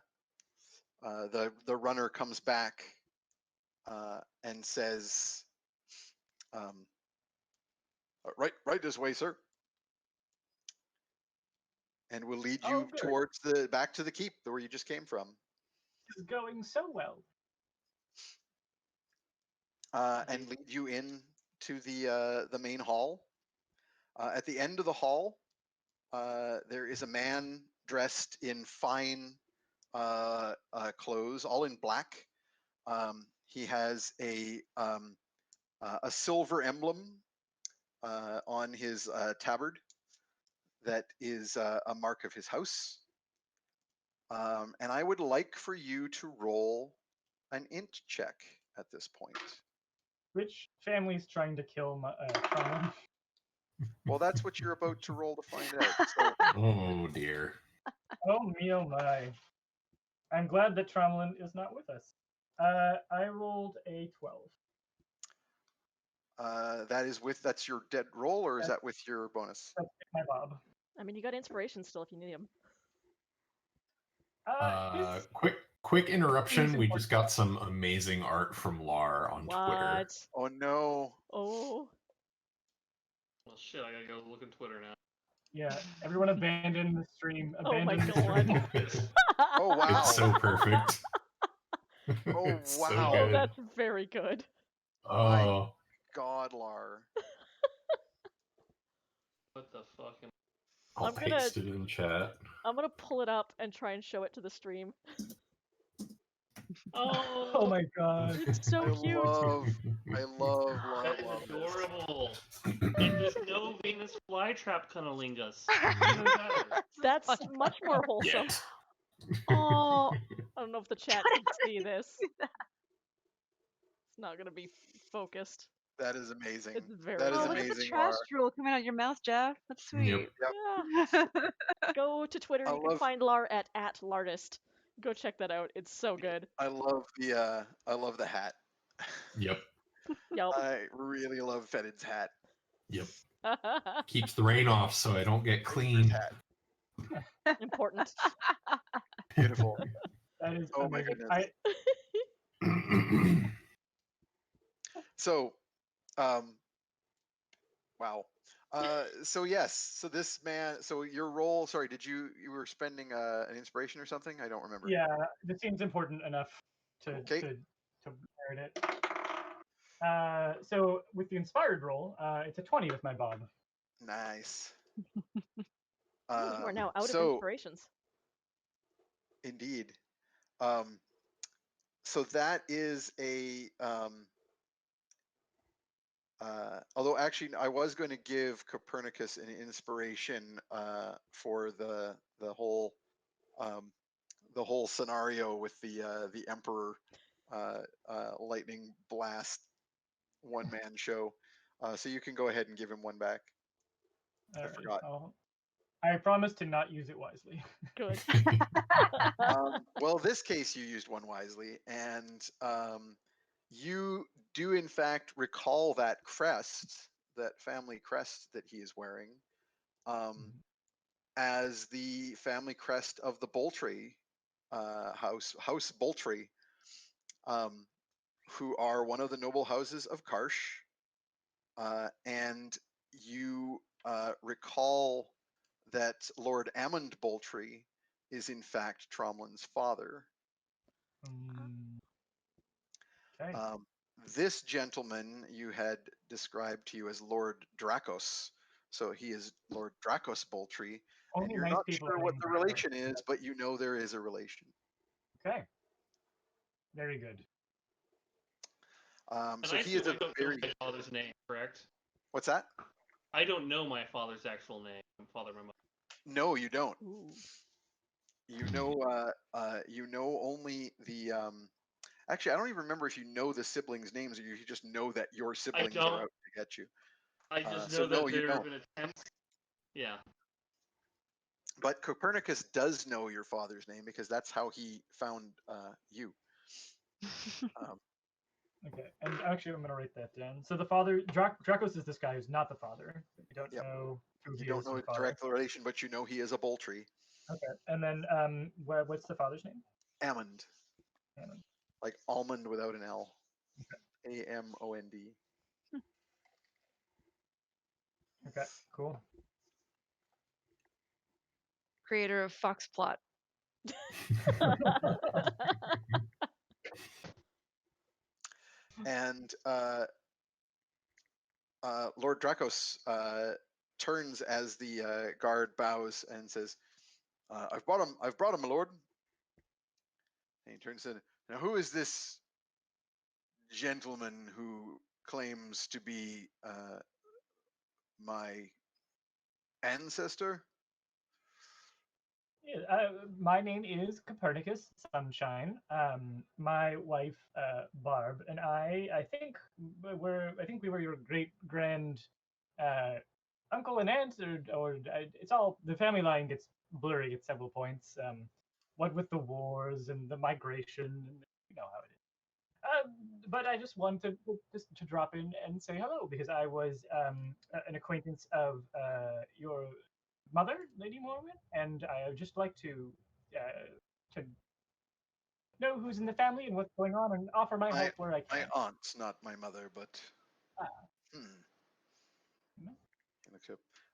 runner comes back and says, "Right this way, sir," and will lead you good. towards back to the keep where you just came from. It's going so well. And lead you in to the main hall. At the end of the hall, there is a man dressed in fine clothes, all in black. He has a silver emblem on his tabard that is a mark of his house. And I would like for you to roll an int check at this point. Which family's trying to kill my Trumlin? Well, that's what you're about to roll to find out. So, Oh dear. Oh me, oh my. I'm glad that Trumlin is not with us. I rolled a 12. that's your dead roll, or is that with your bonus? That's my Bob. I mean, you got inspiration still if you need him. Quick interruption. We just got some amazing art from Lar on Twitter. What? Oh no. Oh. Well, shit, I gotta go look on Twitter now. Yeah, everyone abandon the stream. Oh my Abandon the God. stream. Oh wow. It's so perfect. Oh, It's so wow. Oh, good. that's very good. Oh, God, Lar. What the fuck? I'll I'm gonna- paste it in chat. I'm gonna pull it up and try and show it to the stream. Oh, Oh my god. It's so cute. I love that is this. adorable. And there's no Venus flytrap cunnilingus. Even better. That's much more wholesome. Yes. Oh, I don't know if the chat can see this. It's not gonna be focused. That is amazing. It's very That is Oh, look at the amazing, trash Lar. drool coming out of your mouth, Jeff. That's Yep. sweet. Yeah. Go to Twitter. I You can love- find Lar at @Lardist. Go check that out. It's so good. I love the hat. Yep. Yup. I really love Fedid's hat. Yep. Keeps the rain off so I don't get cleaned. Hat. Important. Beautiful. That is Oh my amazing. goodness. So, wow. So yes. So this man. So your role. Sorry. Did you were spending an inspiration or something? I don't remember. Yeah, this seems important enough to Okay. to merit it. So with the inspired roll, it's a 20 with my Bob. Nice. You are now out of so inspirations. indeed. So that is a although actually I was going to give Copernicus an inspiration for the whole scenario with the Emperor lightning blast one man show. So you can go ahead and give him one back. I forgot. I promise to not use it wisely. Good. Well, this case you used one wisely, and you do in fact recall that crest, that family crest that he is wearing, as the family crest of the Boltrey House Boltrey, who are one of the noble houses of Karsh, and you recall that Lord Ammond Boltrey is in fact Tromlin's father. Okay. This gentleman you had described to you as Lord Dracos, so he is Lord Dracos Boltrey, and Only you're nice not people sure are what named the Dracos. relation is, but you know there is a relation. Okay. Very good. So he is a very. My father's name, correct? What's that? I don't know my father's actual name. My father, my mother. No, you don't. Ooh. You know only the. Actually, I don't even remember if you know the siblings' names, or you just know that your siblings are don't. out to get you. I just so know no, that you there don't. have been attempts. Yeah. But Copernicus does know your father's name because that's how he found you. Okay, and actually, I'm gonna write that down. So the father, Dracos, is this guy who's not the father. You don't Yep. know who You he don't is. know the his father. direct relation, but you know he is a Boltrey. Okay, and then what's the father's name? Ammond. Ammond. Like almond without an L. Okay. Amond. Okay, cool. Creator of Foxplot. And Lord Dracos turns as the guard bows and says, "I've brought him, my lord." And he turns and said, "Now, who is this gentleman who claims to be my ancestor?" Yeah, my name is Copernicus Sunshine. My wife Barb and I think we were your great grand uncle and aunt, or it's all the family line gets blurry at several points. What with the wars and the migration, you know how it is. But I just wanted to drop in and say hello because I was an acquaintance of your mother, Lady Morwen, and I would just like to know who's in the family and what's going on and offer my help where I can. My aunt's not my mother, but.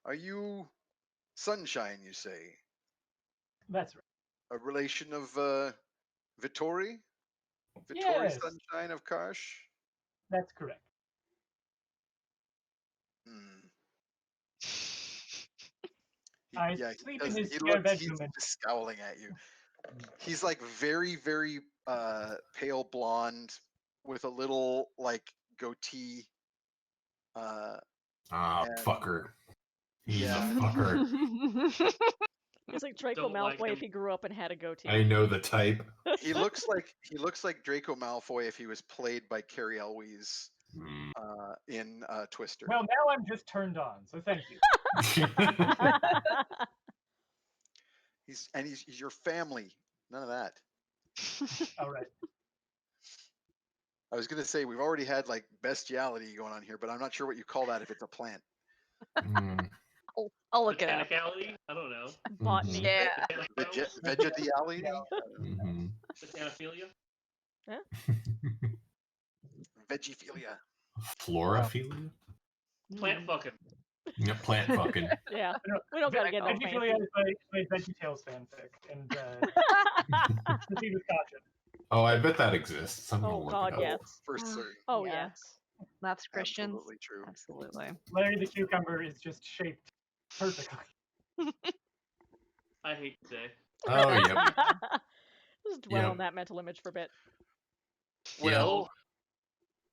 Are you Sunshine, you say? That's right. A relation of Vittori? Vittori Yes. Sunshine of Karsh? That's correct. I sleep in his spare bedroom. He's scowling at you. He's like very, very pale blonde with a little like goatee. Fucker. He's Yeah. a fucker. He's like Draco Malfoy if he grew up and had a goatee. I know the type. He looks like Draco Malfoy if he was played by Carrie Elwes. Mm. in Twister. Well, now I'm just turned on, so thank you. He's your family. None of that. All right. I was gonna say we've already had like bestiality going on here, but I'm not sure what you call that if it's a plant. Mm. I'll look it up. Botanicality? I don't know. Botany. Yeah. Vegetariality, Mhm. Botanophilia? veggiephilia. Florophilia? Plant fucking. Yeah, plant fucking. Yeah. We don't gotta get all Veggie fancy. is my VeggieTales fanfic, and proceed with caution. Oh, I bet that exists. I'm gonna Oh look God, it up. yes. For certain. Oh Yeah. yes. That's Christians. Absolutely true. Absolutely. Larry the cucumber is just shaped perfectly. I hate today. Oh, yep. Just dwell Yep. on that mental image for a bit. Well,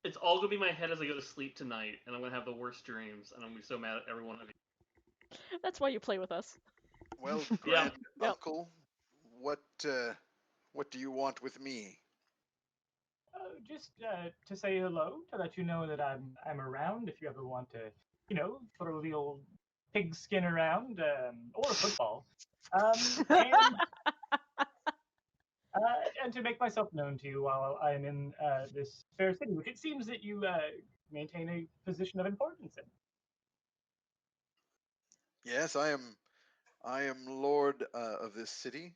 It's all gonna be in my head as I go to sleep tonight, and I'm gonna have the worst dreams, and I'm gonna be so mad at every one of you. That's why you play with us. well, Yeah. grand uncle, what do you want with me? Just to say hello, to let you know that I'm around if you ever want to, throw the old pig skin around, or a football, and to make myself known to you while I am in this fair city, which it seems that you maintain a position of importance in. Yes, I am lord of this city.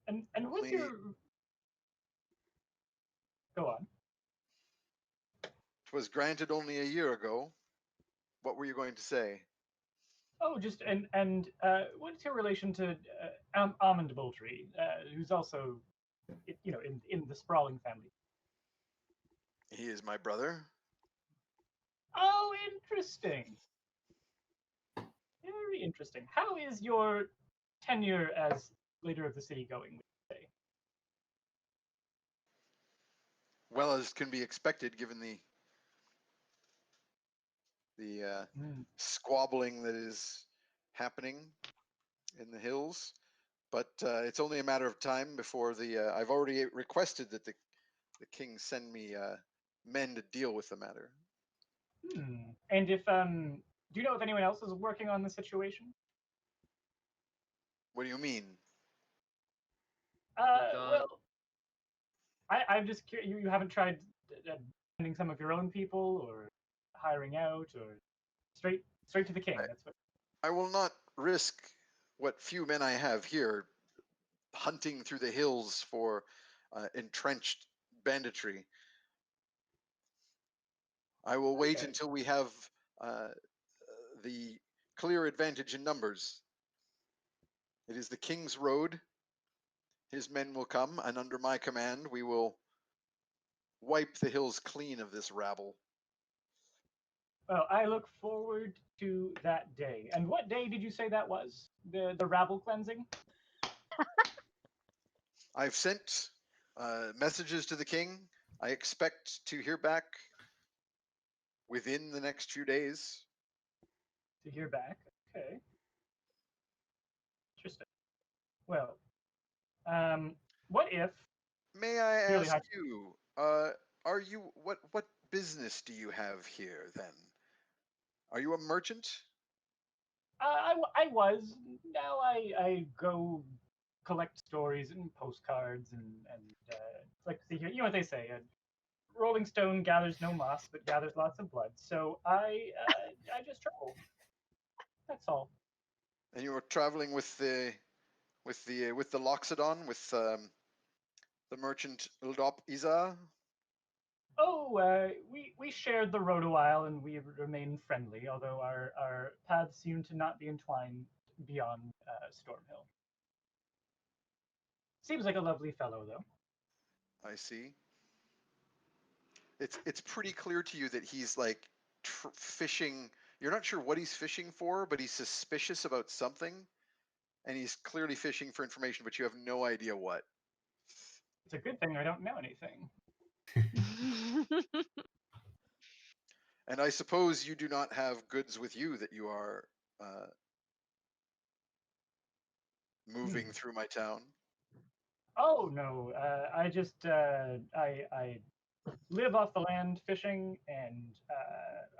And what's Only your go on? it was granted only a year ago. What were you going to say? Oh, just and what's your relation to Almond Boltree, who's also, in the sprawling family? He is my brother. Oh, interesting. Very interesting. How is your tenure as leader of the city going, would you say? Well, as can be expected, given the squabbling that is happening in the hills. But it's only a matter of time before I've already requested that the king send me men to deal with the matter. And if do you know if anyone else is working on the situation? What do you mean? Well, I'm just curious. You haven't tried sending some of your own people, or hiring out, or straight to the king. That's what. I will not risk what few men I have here hunting through the hills for entrenched banditry. I will wait Okay. until we have the clear advantage in numbers. It is the king's road. His men will come, and under my command, we will wipe the hills clean of this rabble. Well, I look forward to that day. And what day did you say that was? The rabble cleansing? I've sent messages to the king. I expect to hear back within the next few days. To hear back. Okay. Interesting. Well, what if? May I Really ask high- you, are you what business do you have here then? Are you a merchant? I was. Now I go collect stories and postcards and like see here. You know what they say? A Rolling Stone gathers no moss, but gathers lots of blood. So I just travel. That's all. And you are traveling with the Loxodon, with the merchant Ildop Iza? Oh, we shared the road a while, and we remain friendly. Although our paths seem to not be entwined beyond Stormhill. Seems like a lovely fellow, though. I see. It's pretty clear to you that he's like fishing. You're not sure what he's fishing for, but he's suspicious about something, and he's clearly fishing for information, but you have no idea what. It's a good thing I don't know anything. And I suppose you do not have goods with you that you are moving through my town. Oh no, I just I live off the land fishing, and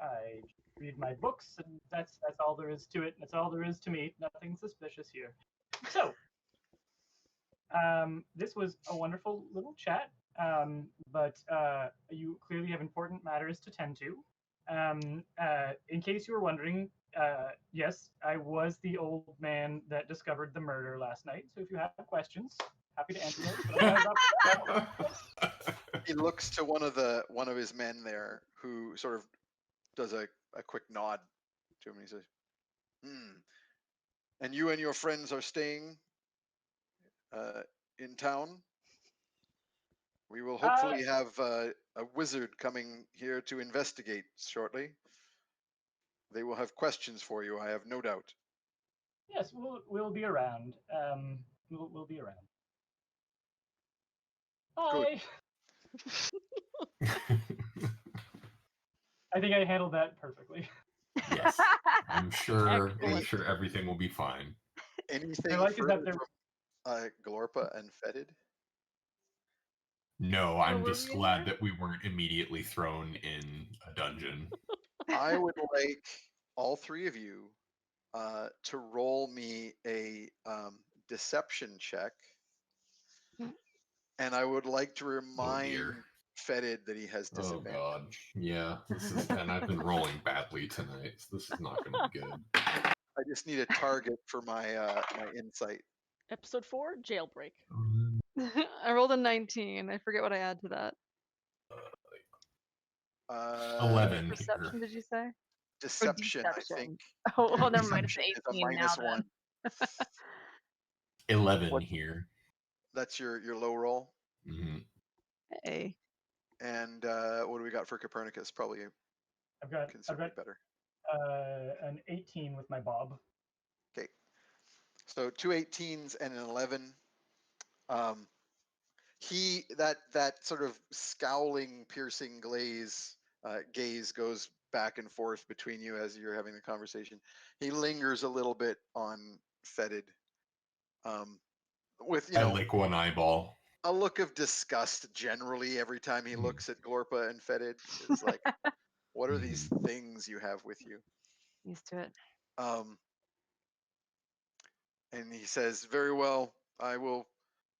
I read my books, and that's all there is to it. That's all there is to me. Nothing suspicious here. So, this was a wonderful little chat, but you clearly have important matters to tend to. In case you were wondering, yes, I was the old man that discovered the murder last night. So if you have questions, happy to answer those. But otherwise, He looks to one of his men there, who sort of does a quick nod to him. And he says, "And you and your friends are staying in town? We will hopefully have a wizard coming here to investigate shortly. They will have questions for you, I have no doubt." yes, we'll be around. We'll be around. Bye. I think I handled that perfectly. Yes, I'm sure Excellent. everything will be fine. Anything like is that further from Glorpa and Fetid? No, I'm were just we in glad here? that we weren't immediately thrown in a dungeon. I would like all three of you to roll me a deception check, and I would like to remind dear. Fetid that he has Oh disadvantage. god. Yeah, this is, and I've been rolling badly tonight, so this is not going to be good. I just need a target for my my insight. Episode 4, Jailbreak. I rolled a 19. I forget what I add to that. 11 Perception, here. did you say? Deception, I think. Oh, well, never mind. It's Deception is 18 a now -1. then. 11 What- here. That's your low roll. Mhm. Hey. And what do we got for Copernicus? Probably I've got considerably better. an 18 with my bob. Okay. So 2 18s and an 11. That sort of scowling, piercing gaze goes back and forth between you as you're having the conversation. He lingers a little bit on Fetid, with I lick one eyeball. a look of disgust generally every time he looks at Glorpa and Fetid. It's like, what are these things you have with you? Used to it. And he says, "Very well, I will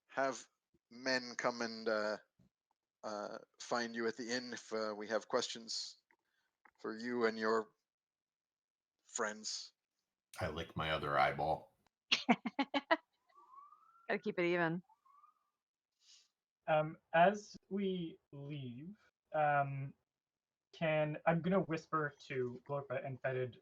have men come and find you at the inn if we have questions for you and your friends." I lick my other eyeball. Gotta keep it even. As we leave, I'm gonna whisper to Glorpa and Fetid,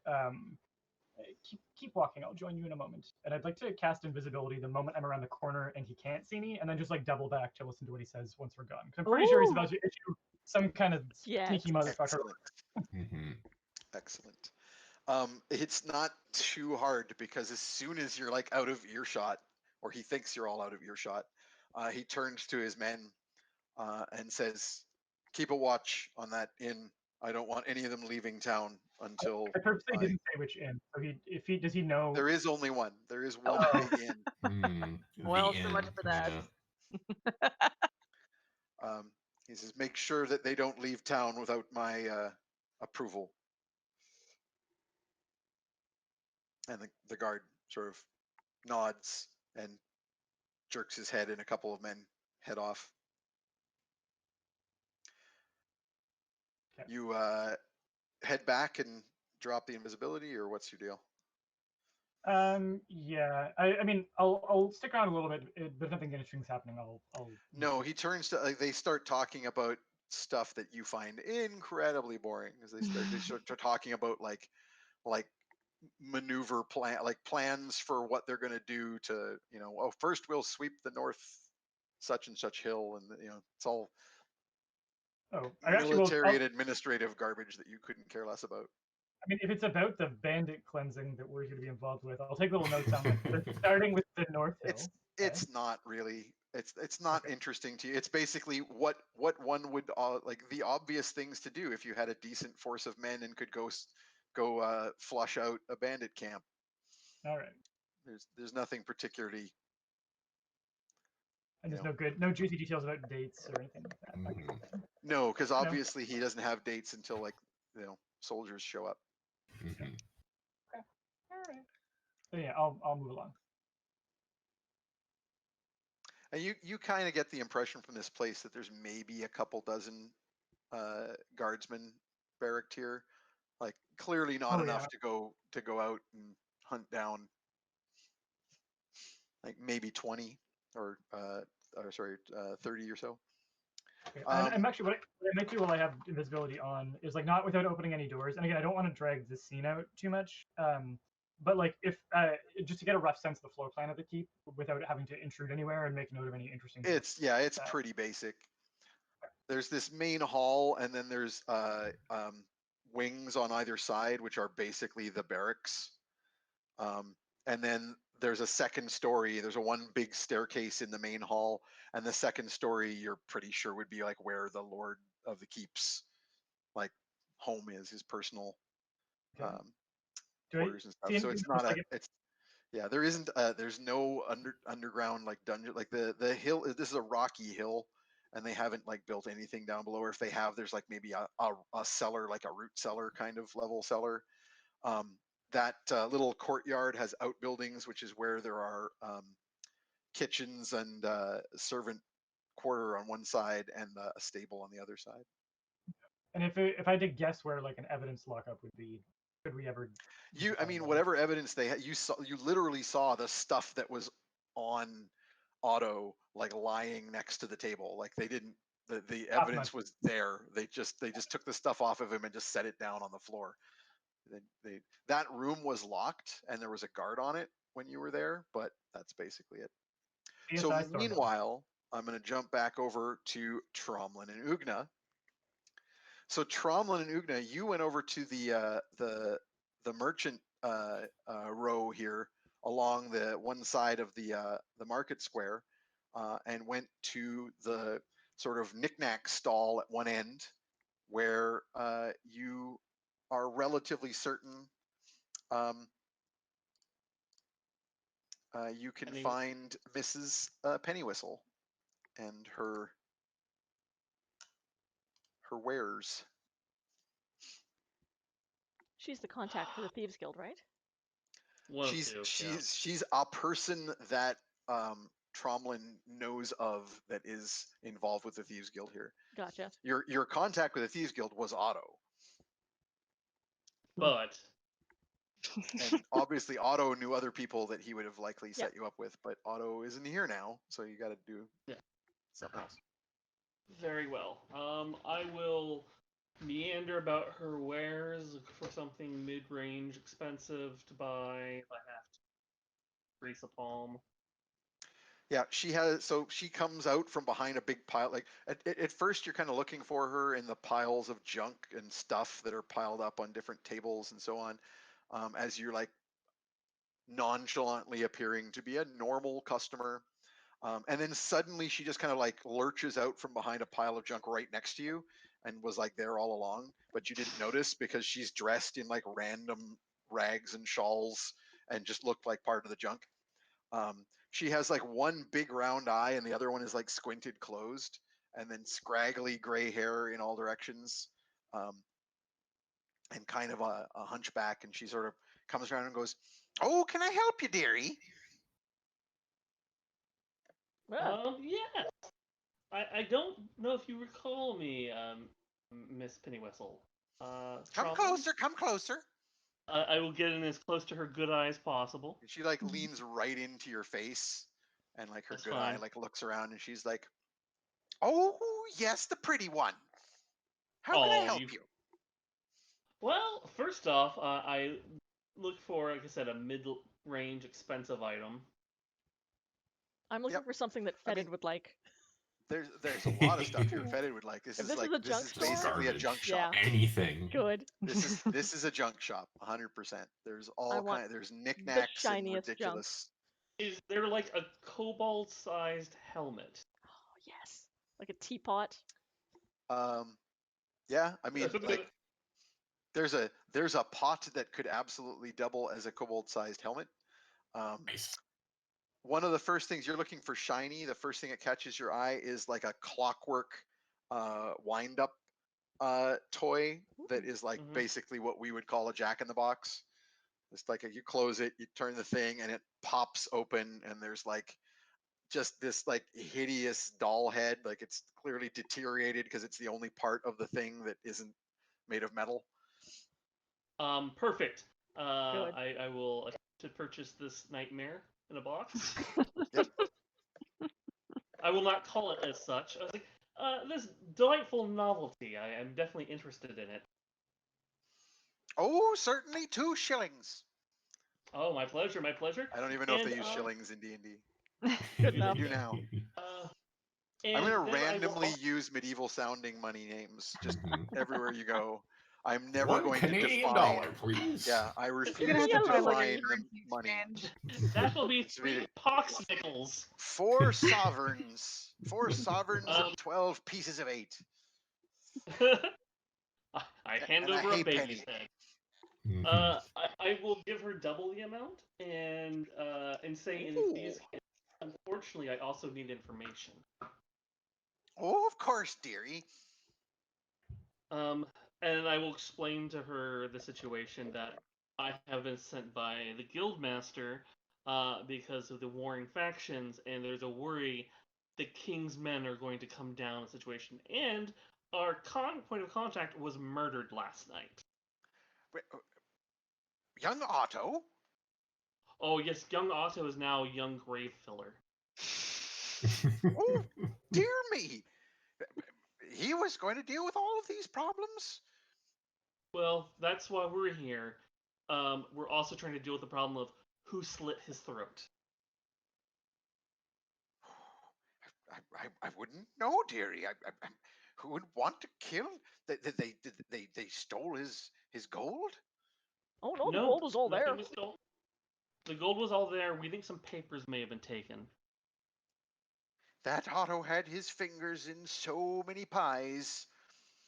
keep walking. I'll join you in a moment. And I'd like to cast invisibility the moment I'm around the corner and he can't see me, and then just like double back to listen to what he says once we're gone. Because I'm pretty sure he's about to issue some kind of sneaky motherfucker. Excellent. Excellent. It's not too hard because as soon as you're like out of earshot, or he thinks you're all out of earshot, he turns to his men and says, "Keep a watch on that inn. I don't want any of them leaving town until." I purposely didn't say which inn. So does he know? There is only one. There is one big inn. Well, so much for that. Yeah. He says, "Make sure that they don't leave town without my approval." And the guard sort of nods and jerks his head, and a couple of men head off. Okay. You head back and drop the invisibility, or what's your deal? Yeah. I mean, I'll stick around a little bit, but if nothing interesting's happening, I'll. No, he turns to. They start talking about stuff that you find incredibly boring. As they start talking about like maneuver plan, like plans for what they're going to do to, oh, first we'll sweep the north such and such hill, and it's all military and administrative garbage that you couldn't care less about. I mean, if it's about the bandit cleansing that we're here to be involved with, I'll take little notes on like starting with the North Hill. It's not really. It's not interesting to you. It's basically what one would like the obvious things to do if you had a decent force of men and could go flush out a bandit camp. All right. There's nothing particularly And there's you know, no juicy details about dates or anything like that. Mhm. no, because obviously he doesn't have dates until like soldiers show up. Mhm. All right. So yeah, I'll move along. And you kind of get the impression from this place that there's maybe a couple dozen guardsmen barracked here, like clearly not Oh, enough yeah. to go out and hunt down like maybe 20 or 30 or so. Okay. And I'm actually what I might do while I have invisibility on is like not without opening any doors. And again, I don't want to drag this scene out too much. But like if just to get a rough sense of the floor plan of the keep without having to intrude anywhere and make note of any interesting. It's pretty basic. There's this main hall, and then there's wings on either side, which are basically the barracks. And then there's a second story. There's a one big staircase in the main hall, and the second story you're pretty sure would be like where the Lord of the Keep's like home is, his personal quarters and stuff. So it's not there isn't there's no underground like dungeon, like the hill. This is a rocky hill, and they haven't like built anything down below. Or if they have, there's like maybe a cellar, like a root cellar kind of level cellar. That little courtyard has outbuildings, which is where there are kitchens and servant quarter on one side and a stable on the other side. And if I had to guess where like an evidence lockup would be, could we ever? I mean, whatever evidence they had, you literally saw the stuff that was on Otto like lying next to the table. Like they didn't. The evidence was there. They just took the stuff off of him and just set it down on the floor. That room was locked and there was a guard on it when you were there, but that's basically it. So meanwhile, I'm going to jump back over to Tromlin and Ugna. So Tromlin and Ugna, you went over to the merchant row here along the one side of the market square, and went to the sort of knickknack stall at one end, where you are relatively certain you can find Mrs. Pennywhistle and her wares. She's the contact for the Thieves Guild, right? She's a person that Tromlin knows of that is involved with the Thieves Guild here. Gotcha. Your contact with the Thieves Guild was Otto. But and obviously Otto knew other people that he would have likely set you up with, but Otto isn't here now, so you got to do something else. Very well. I will meander about her wares, look for something mid-range, expensive to buy if I have to. Grease a palm. Yeah, she comes out from behind a big pile. Like at first, you're kind of looking for her in the piles of junk and stuff that are piled up on different tables and so on, as you're like nonchalantly appearing to be a normal customer. And then suddenly she just kind of like lurches out from behind a pile of junk right next to you and was like there all along, but you didn't notice because she's dressed in like random rags and shawls and just looked like part of the junk. She has like one big round eye and the other one is like squinted closed, and then scraggly gray hair in all directions, and kind of a hunchback, and she sort of comes around and goes, "Oh, can I help you, dearie?" Yes. I don't know if you recall me, Miss Pennywhistle. Come closer, come closer. I will get in as close to her good eye as possible. She like leans right into your face, and like her eye like looks around, and she's like, "Oh yes, the pretty one. How can I help you?" Well, first off, I look for, like I said, a mid-range expensive item. I'm looking for something that Fetid would like. There's a lot of stuff here Fetid would like. This is basically a junk shop. Yeah. Anything. Good. This is a junk shop, 100%. There's all kind. There's knickknacks and ridiculous. Junk. Is there like a kobold-sized helmet? Oh yes, like a teapot. Yeah. I mean, like there's a pot that could absolutely double as a kobold-sized helmet. Nice. one of the first things you're looking for shiny, the first thing that catches your eye is like a clockwork wind up toy that is like Mhm. basically what we would call a jack-in-the-box. It's like you close it, you turn the thing, and it pops open, and there's like just this like hideous doll head. Like it's clearly deteriorated because it's the only part of the thing that isn't made of metal. Perfect. Good. I will attempt to purchase this nightmare in a box. Yep. I will not call it as such. I was like, this delightful novelty. I am definitely interested in it. Oh, certainly 2 shillings. Oh, my pleasure, my pleasure. I don't even know if And, they use shillings in D&D. Good Maybe they enough. do now. And I'm going to then I will randomly use medieval sounding money names just Mhm. everying you go. I'm never One going Canadian to dollar, define. please. Yeah, I You're refuse gonna have to to find like a define currency money. exchange. That will be It's really- 3 pox nickels. 4 sovereigns. 4 sovereigns Um, and 12 pieces of 8. I hand And a over a halfpenny. baby's head. Mhm. I will give her double the amount and say in these cases, unfortunately, I also need information. Oh, of course, dearie. And I will explain to her the situation that I have been sent by the guildmaster because of the warring factions, and there's a worry the king's men are going to come down the situation. And our point of contact was murdered last night. Wait, young Otto? Oh yes, young Otto is now young grave filler. Oh, dear me. He was going to deal with all of these problems? Well, that's why we're here. We're also trying to deal with the problem of who slit his throat. I wouldn't know, dearie. Who would want to kill? They stole his gold? Oh no, the No, gold was all nothing there. was stolen. The gold was all there. We think some papers may have been taken. That Otto had his fingers in so many pies.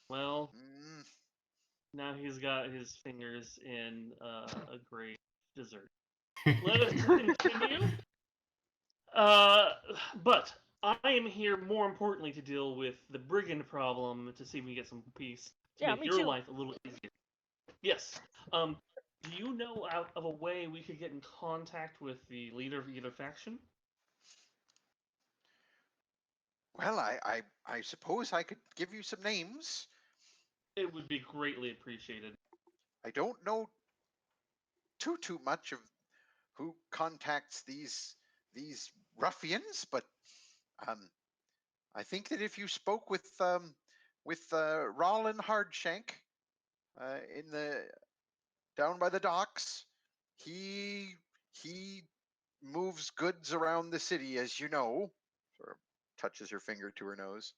Well, Mm, now he's got his fingers in a great dessert. Let us continue. But I am here more importantly to deal with the brigand problem to see if we can get some peace to Yeah, make me your too. life a little easier. Yes. Do you know out of a way we could get in contact with the leader of either faction? well, I suppose I could give you some names. It would be greatly appreciated. I don't know too much of who contacts these ruffians, but I think that if you spoke with Rollin Hardshank in the down by the docks, he moves goods around the city, as you know. Sort of touches her finger to her nose.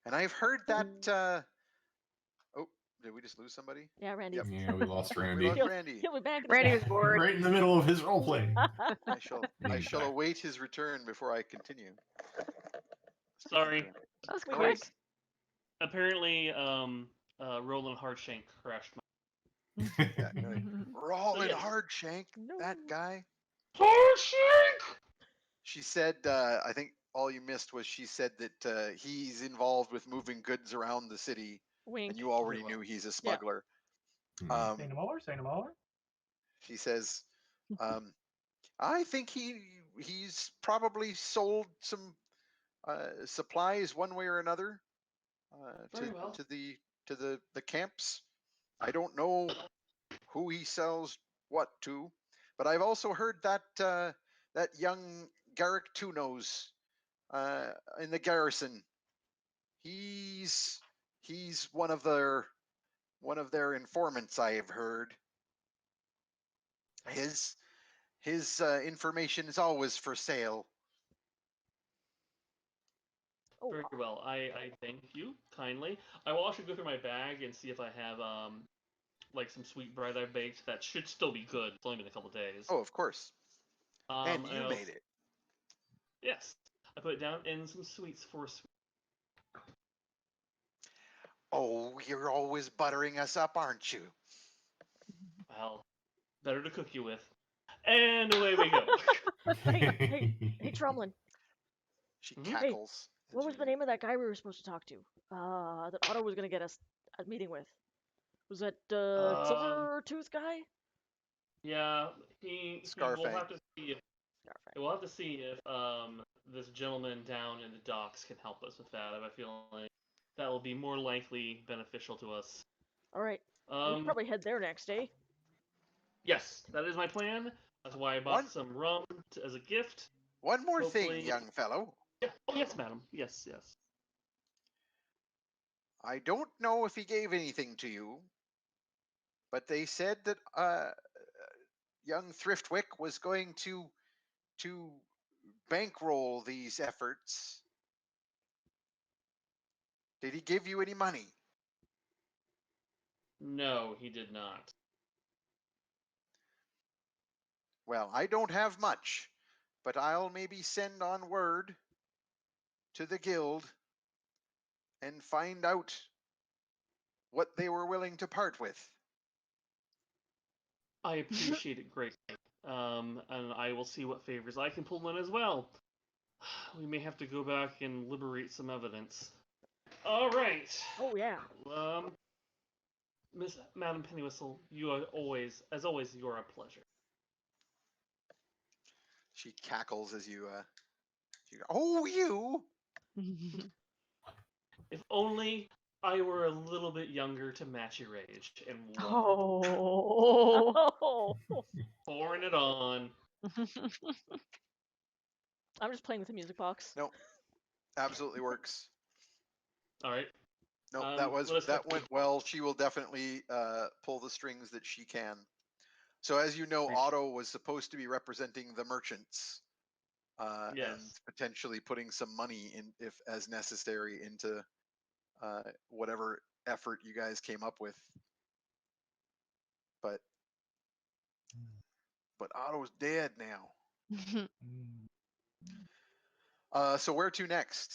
And I've heard that. Oh, did we just lose somebody? Yeah, Randy. Yep. Yeah, we lost We Randy. lost Randy. He'll be back in a Randy sec. was bored. Right in the middle of his role playing. I shall await his return before I continue. Sorry. That's We No good. worries. Apparently, Roland Harshank crashed my. Yeah, right. Rollin yes. Hardshank, No. that guy. Harshank! She said, I think all you missed was she said that he's involved with moving goods around the city, Wink. and you already Very well. knew he's a smuggler. Say no more. Say no more. She says, I think he's probably sold some supplies one way or another Very well. to the camps. I don't know who he sells what to, but I've also heard that that young Garrick Two Nose in the garrison. He's one of their informants. I have heard. His information is always for sale. Oh, Very well. I thank you kindly. I will also go through my bag and see if I have like some sweet bread I baked that should still be good. It's only been a couple days. Oh, of course. And you I made it. Yes, I put it down and some sweets for. Oh, you're always buttering us up, aren't you? Well, better to cook you with. And away we go. Hey, Trumlin. She Mhm. Hey, cackles. what as was you- the name of that guy we were supposed to talk to? That Otto was gonna get us a meeting with. Was that Silver Tooth guy? Yeah, he will Scarfang. have to see if Scarfang. we'll have to see if this gentleman down in the docks can help us with that. I have a feeling that will be more likely beneficial to us. All right. We should probably head there next, eh? Yes, that is my plan. That's why I bought One- some rum as a gift. One more Hopefully- thing, young fellow. Yeah. Oh yes, madam. Yes, yes. I don't know if he gave anything to you, but they said that young Thriftwick was going to bankroll these efforts. Did he give you any money? No, he did not. Well, I don't have much, but I'll maybe send on word to the guild and find out what they were willing to part with. I appreciate it greatly. And I will see what favors I can pull in as well. We may have to go back and liberate some evidence. All right. Oh yeah. Miss Madam Pennywhistle, you are always, as always, you are a pleasure. She cackles as you. Oh, you! If only I were a little bit younger to match your age and Oh. pouring it on. I'm just playing with the music box. No, absolutely works. All right. No, let us that have- went well. She will definitely pull the strings that she can. So as you know, Great. Otto was supposed to be representing the merchants, and Yes. potentially putting some money in, if as necessary, into whatever effort you guys came up with. But Otto's dead now. So where to next?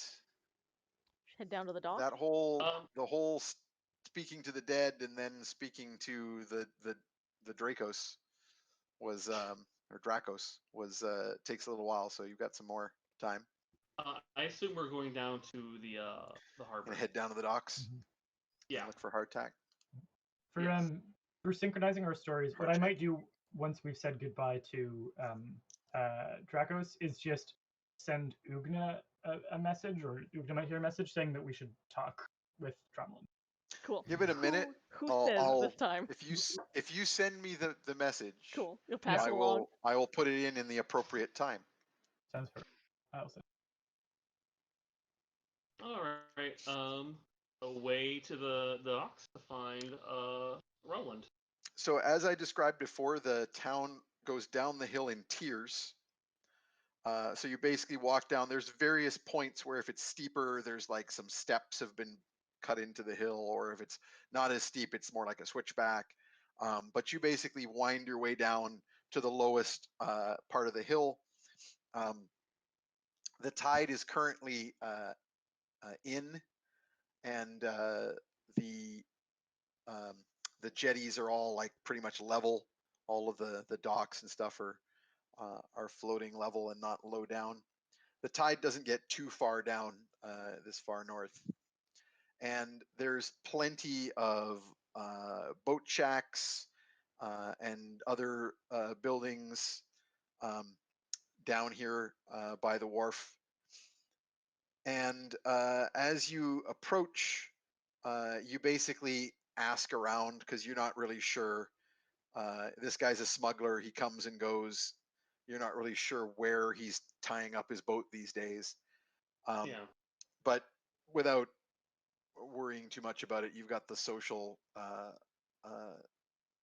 Head down to the dock. That whole Um, speaking to the dead and then speaking to the Dracos was or Dracos was takes a little while, so you've got some more time. I assume we're going down to the harbor. Gonna head down to the docks. Yeah. And look for hardtack. For Yes. for synchronizing our stories, what I Hardtack. might do once we've said goodbye to Dracos is just send Ugna a message, or Ugna might hear a message saying that we should talk with Drumlin. Cool. Give it a minute. Who I'll- says I'll- this time? If you send me the message, Cool. You'll pass I it along. will put it in the appropriate time. Sounds perfect. I'll send. All right. Away to the docks to find Roland. So as I described before, the town goes down the hill in tiers. So you basically walk down. There's various points where if it's steeper, there's like some steps have been cut into the hill, or if it's not as steep, it's more like a switchback. But you basically wind your way down to the lowest part of the hill. The tide is currently in, and the jetties are all like pretty much level. All of the docks and stuff are floating level and not low down. The tide doesn't get too far down this far north, and there's plenty of boat shacks and other buildings down here by the wharf. And as you approach, you basically ask around because you're not really sure. This guy's a smuggler. He comes and goes. You're not really sure where he's tying up his boat these days. Yeah. But without worrying too much about it, you've got the social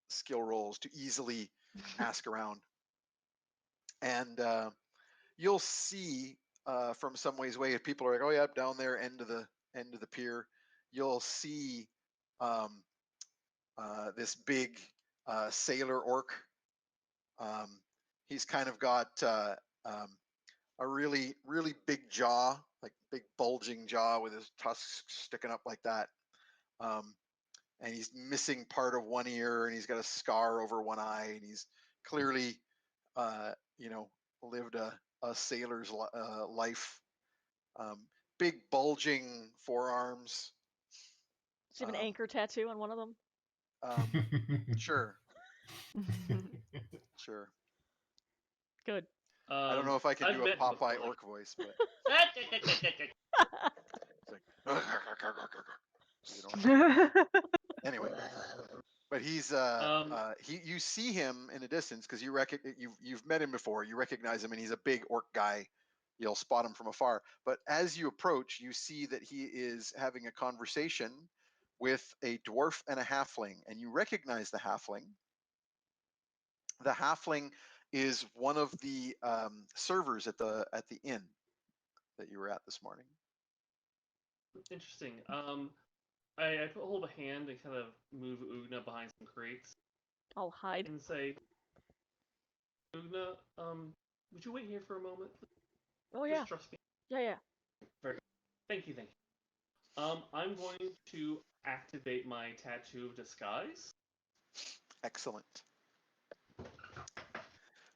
skill rolls to easily ask around. And you'll see from some ways away, if people are like, "Oh yeah, down there, end of the pier," you'll see this big sailor orc. He's kind of got a really big jaw, like big bulging jaw with his tusks sticking up like that. and he's missing part of one ear, and he's got a scar over one eye, and he's clearly, lived a sailor's life. Big bulging forearms. Does he have an anchor tattoo on one of them? Sure. Sure. Good. I don't know if I can I've do a met him before, Popeye like- orc voice, but it's like anyway. But he's you see him in a distance because you've met him before. You recognize him, and he's a big orc guy. You'll spot him from afar. But as you approach, you see that he is having a conversation with a dwarf and a halfling, and you recognize the halfling. The halfling is one of the servers at the inn that you were at this morning. Interesting. I hold a hand and kind of move Ugna behind some crates I'll hide. and say, Ugna, would you wait here for a moment? Oh yeah. Just trust me. Yeah. Very good. Thank you. I'm going to activate my tattoo of disguise. Excellent.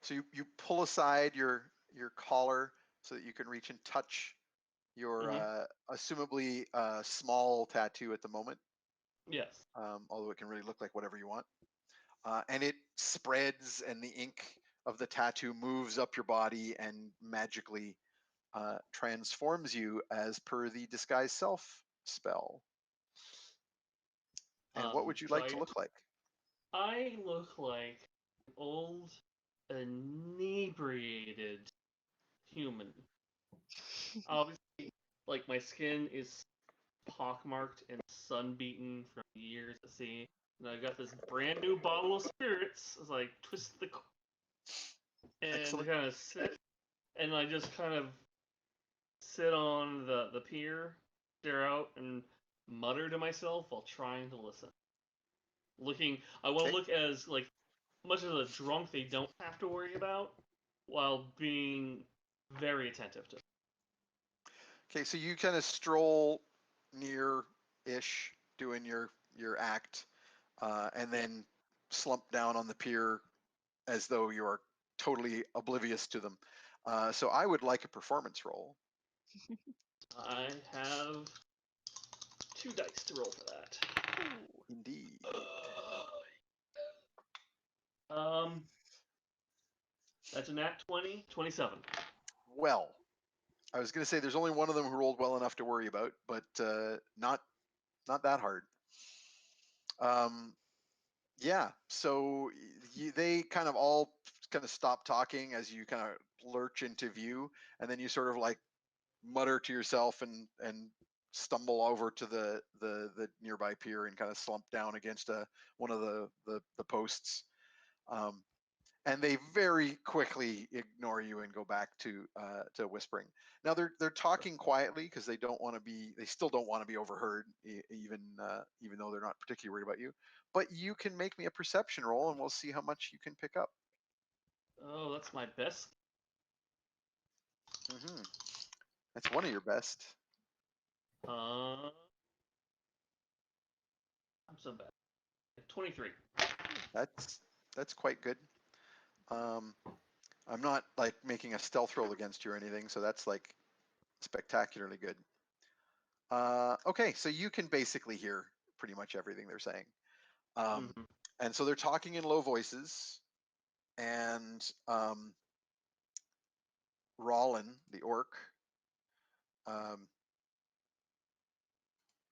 So you pull aside your collar so that you can reach and touch your assumably small tattoo at the moment. Yes. Although it can really look like whatever you want. And it spreads, and the ink of the tattoo moves up your body and magically transforms you as per the disguise self spell. And what would you like to look like? I look like an old, inebriated human. Obviously, like my skin is pockmarked and sunbeaten from years at sea, and I got this brand new bottle of spirits. As I twist the and Excellent. kind of sit, and I just kind of sit on the pier, stare out, and mutter to myself while trying to listen. I want to look as like much as a drunk they don't have to worry about, while being very attentive to. Okay, so you kind of stroll near-ish, doing your act, and then slump down on the pier as though you are totally oblivious to them. So I would like a performance roll. I have 2 dice to roll for that. Indeed. That's a nat 20, 27. Well, I was going to say there's only one of them who rolled well enough to worry about, but not that hard. Yeah, so they kind of all stop talking as you kind of lurch into view, and then you sort of like mutter to yourself and stumble over to the nearby pier and kind of slump down against one of the posts. And they very quickly ignore you and go back to whispering. Now they're talking quietly because they still don't want to be overheard, even though they're not particularly worried about you. But you can make me a perception roll, and we'll see how much you can pick up. Oh, that's my best. Mm-hmm. That's one of your best. I'm so bad. 23. That's quite good. I'm not like making a stealth roll against you or anything, so that's like spectacularly good. Okay, so you can basically hear pretty much everything they're saying. And so they're talking in low voices, and Rollin, the orc,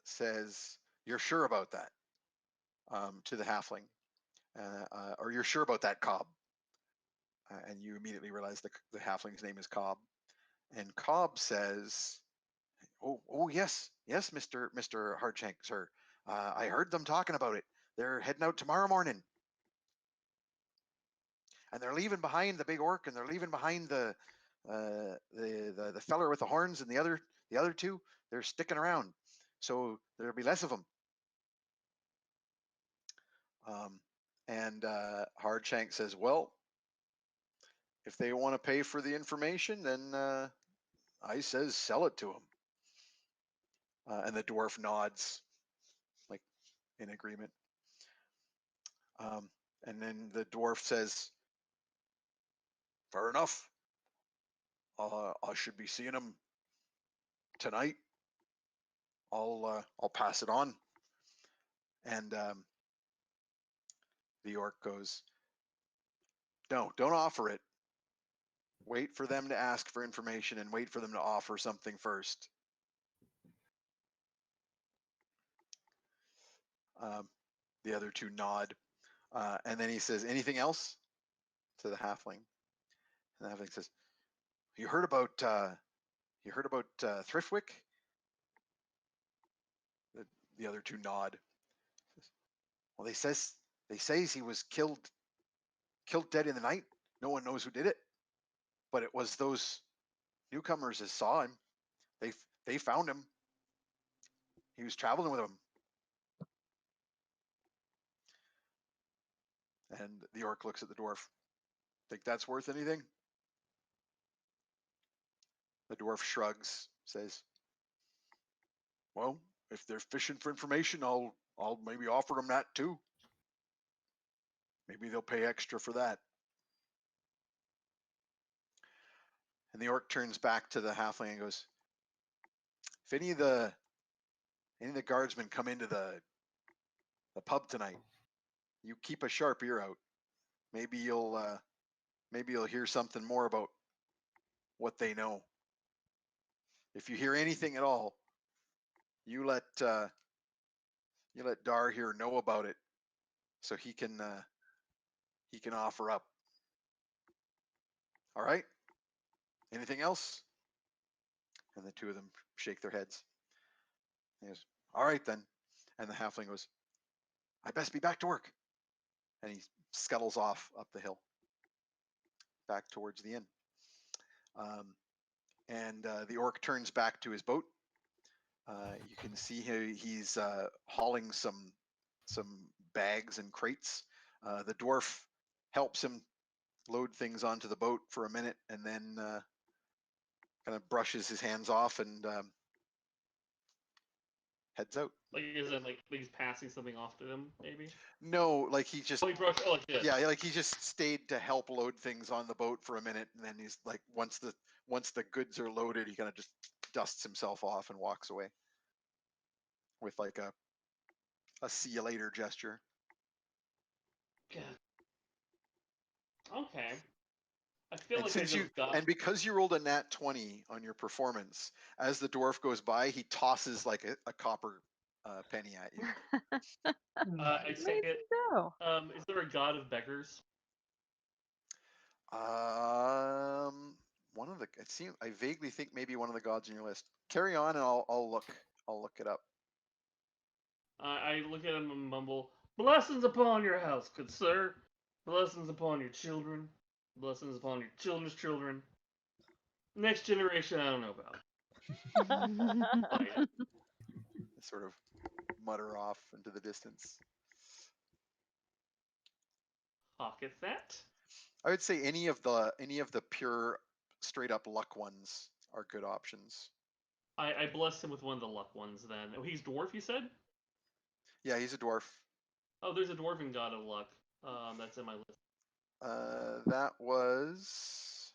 says, "You're sure about that?" To the halfling, or "You're sure about that, Cobb?" And you immediately realize the halfling's name is Cobb. And Cobb says, "Oh yes, Mr. Hardshank, sir. I heard them talking about it. They're heading out tomorrow morning, and they're leaving behind the big orc, and they're leaving behind the feller with the horns, and the other two. They're sticking around, so there'll be less of them." And Hardshank says, "Well, if they want to pay for the information, then I says sell it to them." And the dwarf nods, like, in agreement. And then the dwarf says, "Fair enough. I should be seeing him tonight. I'll pass it on." And the orc goes, "No, don't offer it. Wait for them to ask for information and wait for them to offer something first." The other two nod, and then he says, "Anything else?" to the halfling. And the halfling says, "You heard about Thriftwick?" The other two nod. Well, they says he was killed dead in the night. No one knows who did it, but it was those newcomers that saw him. They found him. He was traveling with them." And the orc looks at the dwarf. "Think that's worth anything?" The dwarf shrugs, says, "Well, if they're fishing for information, I'll maybe offer them that too. Maybe they'll pay extra for that." And the orc turns back to the halfling and goes, "If any of the guardsmen come into the pub tonight, you keep a sharp ear out. Maybe you'll hear something more about what they know. If you hear anything at all, you let Dar here know about it, so he can offer up. All right? Anything else?" And the two of them shake their heads. He goes, "All right then." And the halfling goes, "I best be back to work." And he scuttles off up the hill, back towards the inn. And the orc turns back to his boat. You can see he's hauling some bags and crates. The dwarf helps him load things onto the boat for a minute, and then kind of brushes his hands off and heads out. Like, is it like he's passing something off to them, maybe? No, like he just, Oh, he brushed. Oh, like this. yeah, like he just stayed to help load things on the boat for a minute, and then he's like, once the goods are loaded, he kind of just dusts himself off and walks away with like a see you later gesture. God. Okay. I feel And like since I you just got. and because you rolled a nat 20 on your performance, as the dwarf goes by, he tosses like a copper penny at you. I Nice. take it. No. Is there a god of beggars? One of the I vaguely think maybe one of the gods on your list. Carry on, and I'll look it up. I look at him and mumble, "Blessings upon your house, good sir. Blessings upon your children. Blessings upon your children's children. Next generation, I don't know about." Oh, yeah. Sort of mutter off into the distance. Pocket that. I would say any of the pure, straight up luck ones are good options. I blessed him with one of the luck ones then. Oh, he's dwarf, you said? Yeah, he's a dwarf. Oh, there's a dwarven god of luck. That's in my list. That was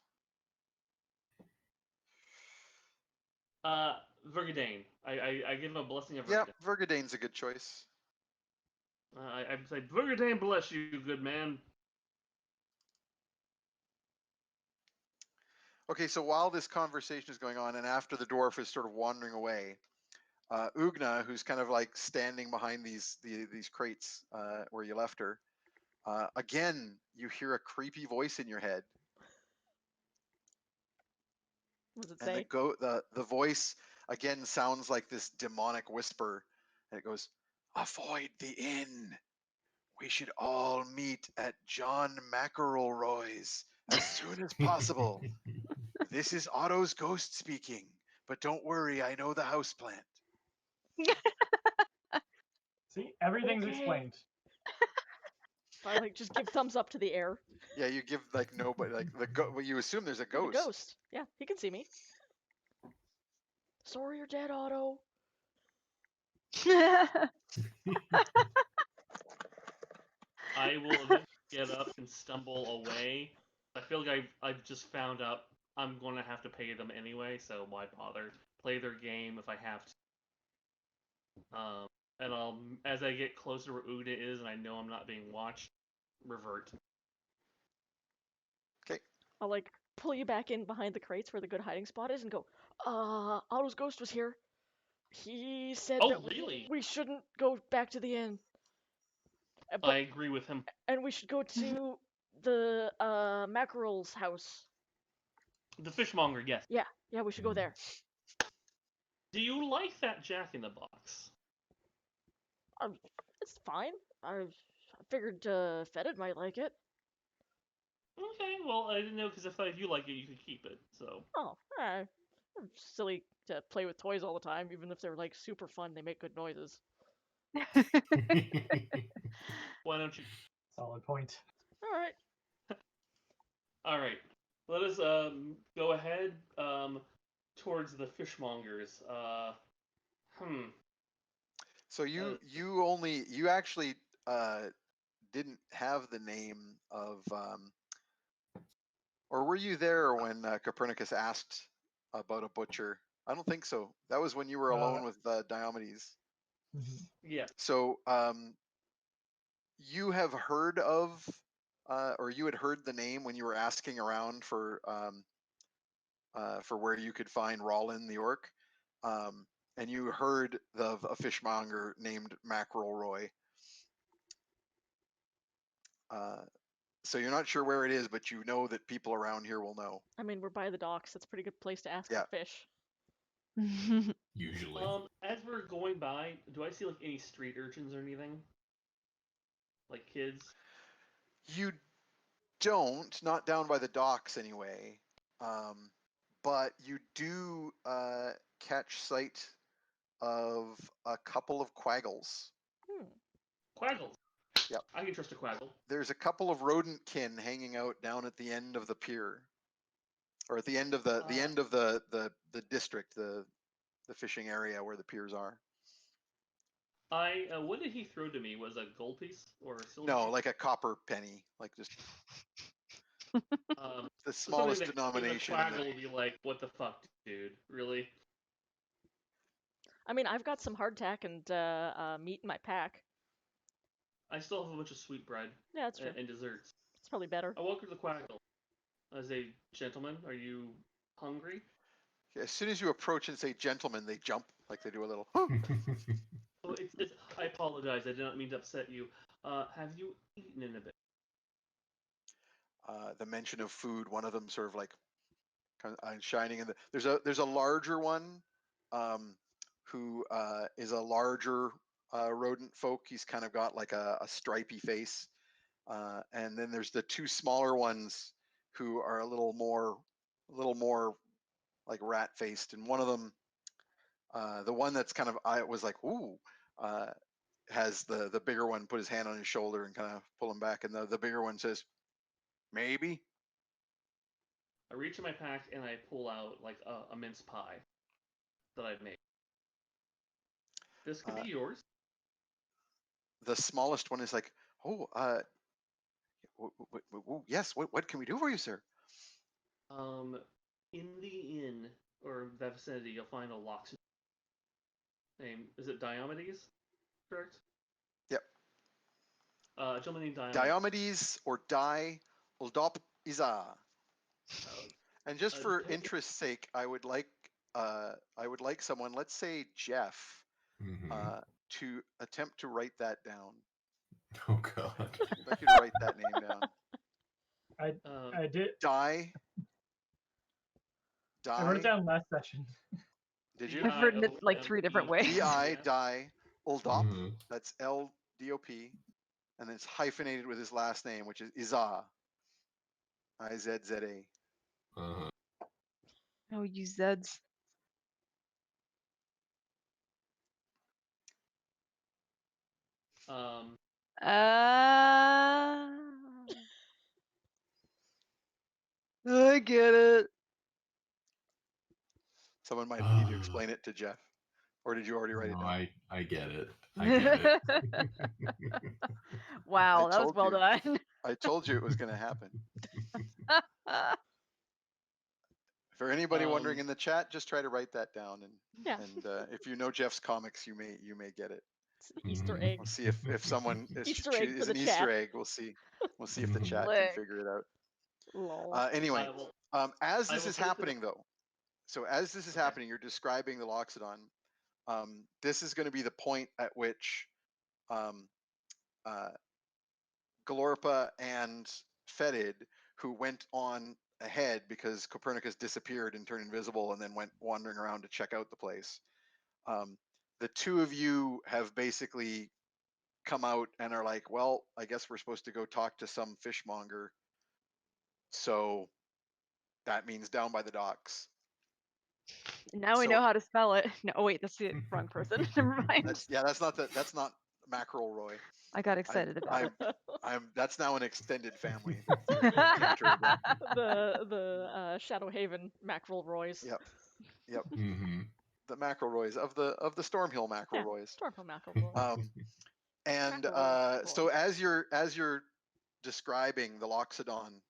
Vergadane. I give him a blessing of yeah. Vergadane. Vergadane's a good choice. I say, "Vergadane bless you, good man." Okay, so while this conversation is going on, and after the dwarf is sort of wandering away, Ugna, who's kind of like standing behind these crates where you left her, again you hear a creepy voice in your head, What does it and say? the voice again sounds like this demonic whisper, and it goes, "Avoid the inn. We should all meet at John McElroy's as soon as possible. This is Otto's ghost speaking, but don't worry, I know the houseplant." See, everything's Okay. explained. I like just give thumbs up to the air. Yeah, you give like nobody like well, you assume there's a Like ghost. a ghost. Yeah, he can see me. Sorry you're dead, Otto. I will eventually get up and stumble away. I feel like I've just found out I'm going to have to pay them anyway, so why bother? Play their game if I have to. And I'll, as I get closer to where Uda is and I know I'm not being watched, revert. Okay. I'll like pull you back in behind the crates where the good hiding spot is and go, Otto's ghost was here. He said Oh, that really? we shouldn't go back to the inn. I But agree with him. and we should go to the Mackerel's house. The fishmonger, yes. Yeah, we should go there. Do you like that Jack in the Box? It's fine. I figured Fetid might like it. Okay, well, I didn't know because if you like it, you could keep it. So. Oh, I'm silly to play with toys all the time, even if they're like super fun. They make good noises. Why don't you? Solid point. All right. All right. Let us go ahead towards the fishmongers. So you actually didn't have the name of, or were you there when Copernicus asked about a butcher? I don't think so. That was when you were alone with Diomedes. Yeah. So you have heard of, or you had heard the name when you were asking around for where you could find Rollin the orc, and you heard of a fishmonger named Mackerel Roy. So you're not sure where it is, but you know that people around here will know. I mean, we're by the docks. That's a pretty good place to ask Yeah. for fish. Usually. As we're going by, do I see like any street urchins or anything? Like kids? You don't, not down by the docks anyway. But you do catch sight of a couple of quaggles. Quaggles. Yep. I can trust a quaggle. There's a couple of rodentkin hanging out down at the end of the pier, or at the end of the the district, the fishing area where the piers are. What did he throw to me? Was a gold piece or a silver? No, piece? like a copper penny, like just the Something smallest that denomination. The quaggle would be like, "What the fuck, dude? Really?" I mean, I've got some hardtack and meat in my pack. I still have a bunch of sweet bread. Yeah, that's true. And desserts. It's probably better. I walk to the quaggle. As a gentleman, are you hungry? As soon as you approach and say "gentlemen," they jump, like they do a little. Oh, I apologize. I did not mean to upset you. Have you eaten in a bit? The mention of food, one of them sort of like kind of shining in the. There's a larger one, who is a larger rodent folk. He's kind of got like a stripy face, and then there's the two smaller ones who are a little more like rat faced, and one of them, the one that's kind of, I was like, ooh, has the bigger one put his hand on his shoulder and kind of pull him back, and the bigger one says, maybe. I reach in my pack and I pull out like a mince pie that I've made. This could be yours. The smallest one is like, oh, yes, what can we do for you, sir? In the inn or that vicinity, you'll find a locksmith. Name is it Diomedes? Correct. Yep. A gentleman named Diomedes. Diomedes or Uldop Iza. And just for interest's sake, I would like someone, let's say Jeff, to attempt to write that down. Oh God. I'd like you to write that name down. I did. Die. I wrote it down last session. Did you? I've written it like 3 different ways. D-I, die, Uldop, that's L-D-O-P, and then it's hyphenated with his last name, which is Iza. I-Z-Z-A. Oh, you Zeds. I get it. Someone might need to explain it to Jeff. Or did you already write it No, down? I get it. I get it. Wow, I that was told well you. done. I told you it was going to happen. For anybody wondering in the chat, just try to write that down, Yeah. and if you know Jeff's comics, you may get it. It's an Easter Mhm. egg. We'll see if someone Easter egg for is the an Easter chat. egg. We'll see if the Mhm. chat can Lick. figure it out. Lol. Anyway, as I this will is put it to happening though, so as this is Okay. happening, you're describing the Loxodon. This is going to be the point at which um, Galorpa and Fetid, who went on ahead because Copernicus disappeared and turned invisible and then went wandering around to check out the place. The two of you have basically come out and are like, well, I guess we're supposed to go talk to some fishmonger. So that means down by the docks. Now we So know how to spell it. No, wait, that's the wrong person. Never mind. that's not Mackerel Roy. I got excited about it. That's now an extended family encounter again. The Shadowhaven Mackerel Roys. Yep. Mhm. The McElroys of the Stormhill McElroys. Stormhill Mackerel Roys. And McElroy. so as you're describing the Loxodon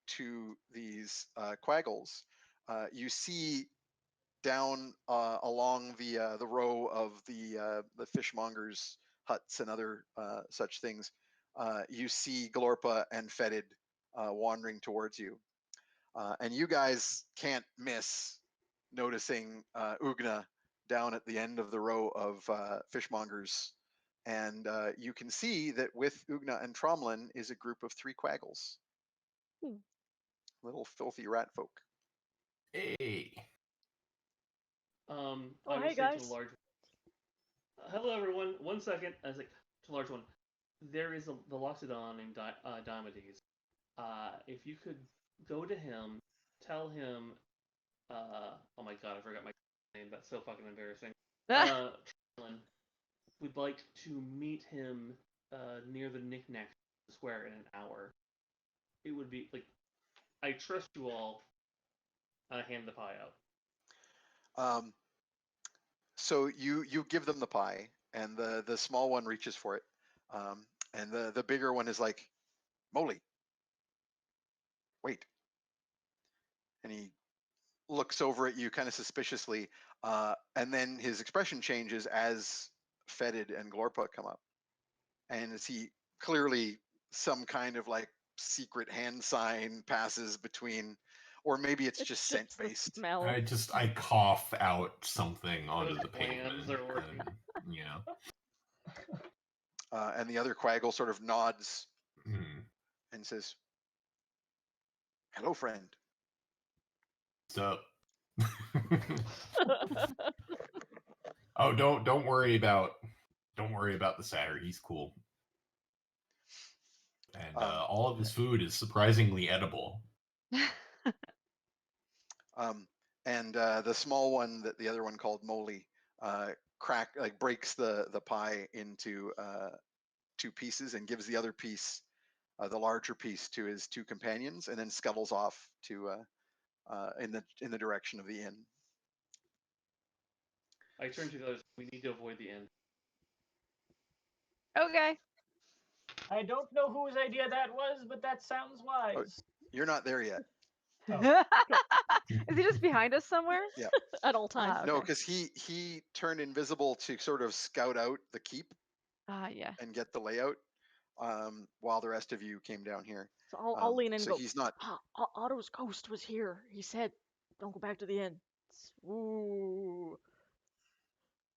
to these Quaggles, you see down along the row of the fishmongers' huts and other such things, you see Glorpa and Fetid wandering towards you, and you guys can't miss noticing Ugna down at the end of the row of fishmongers, and you can see that with Ugna and Tromlin is a group of 3 Quaggles, little filthy rat folk. Hey. I Oh, will hey, say to guys. the large. Hello, everyone. 1 second. I was like to large one. There is the Loxodon named Diomedes. If you could go to him, tell him. Oh my god, I forgot my name. That's so fucking embarrassing. Trellin, we'd like to meet him near the Knickknack Square in an hour. It would be like, I trust you all. Hand the pie out. So you give them the pie, and the small one reaches for it, and the bigger one is like, Molly, wait, and he looks over at you kind of suspiciously, and then his expression changes as Fetid and Glorpa come up, and as he clearly some kind of like secret hand sign passes between, or maybe it's just scent the based. smell. I cough out something onto Those the plans pavement. are working. And, yeah. And the other Quaggle sort of nods Hmm. and says, "Hello, friend." So. Oh, don't worry about the satyr. He's cool, and all of his food is surprisingly edible. And the small one that the other one called Molly breaks the pie into 2 pieces and gives the other piece, the larger piece, to his 2 companions, and then scuttles off to in the direction of the inn. I turn to the others. We need to avoid the inn. Okay. I don't know whose idea that was, but that sounds wise. You're not there yet. Is he just behind us somewhere? Yeah. At all times. Ah, No, okay. because he turned invisible to sort of scout out the keep Yeah. and get the layout, while the rest of you came down here. So I'll lean in and so go, he's not. Otto's ghost was here. He said, don't go back to the inn. Ooh.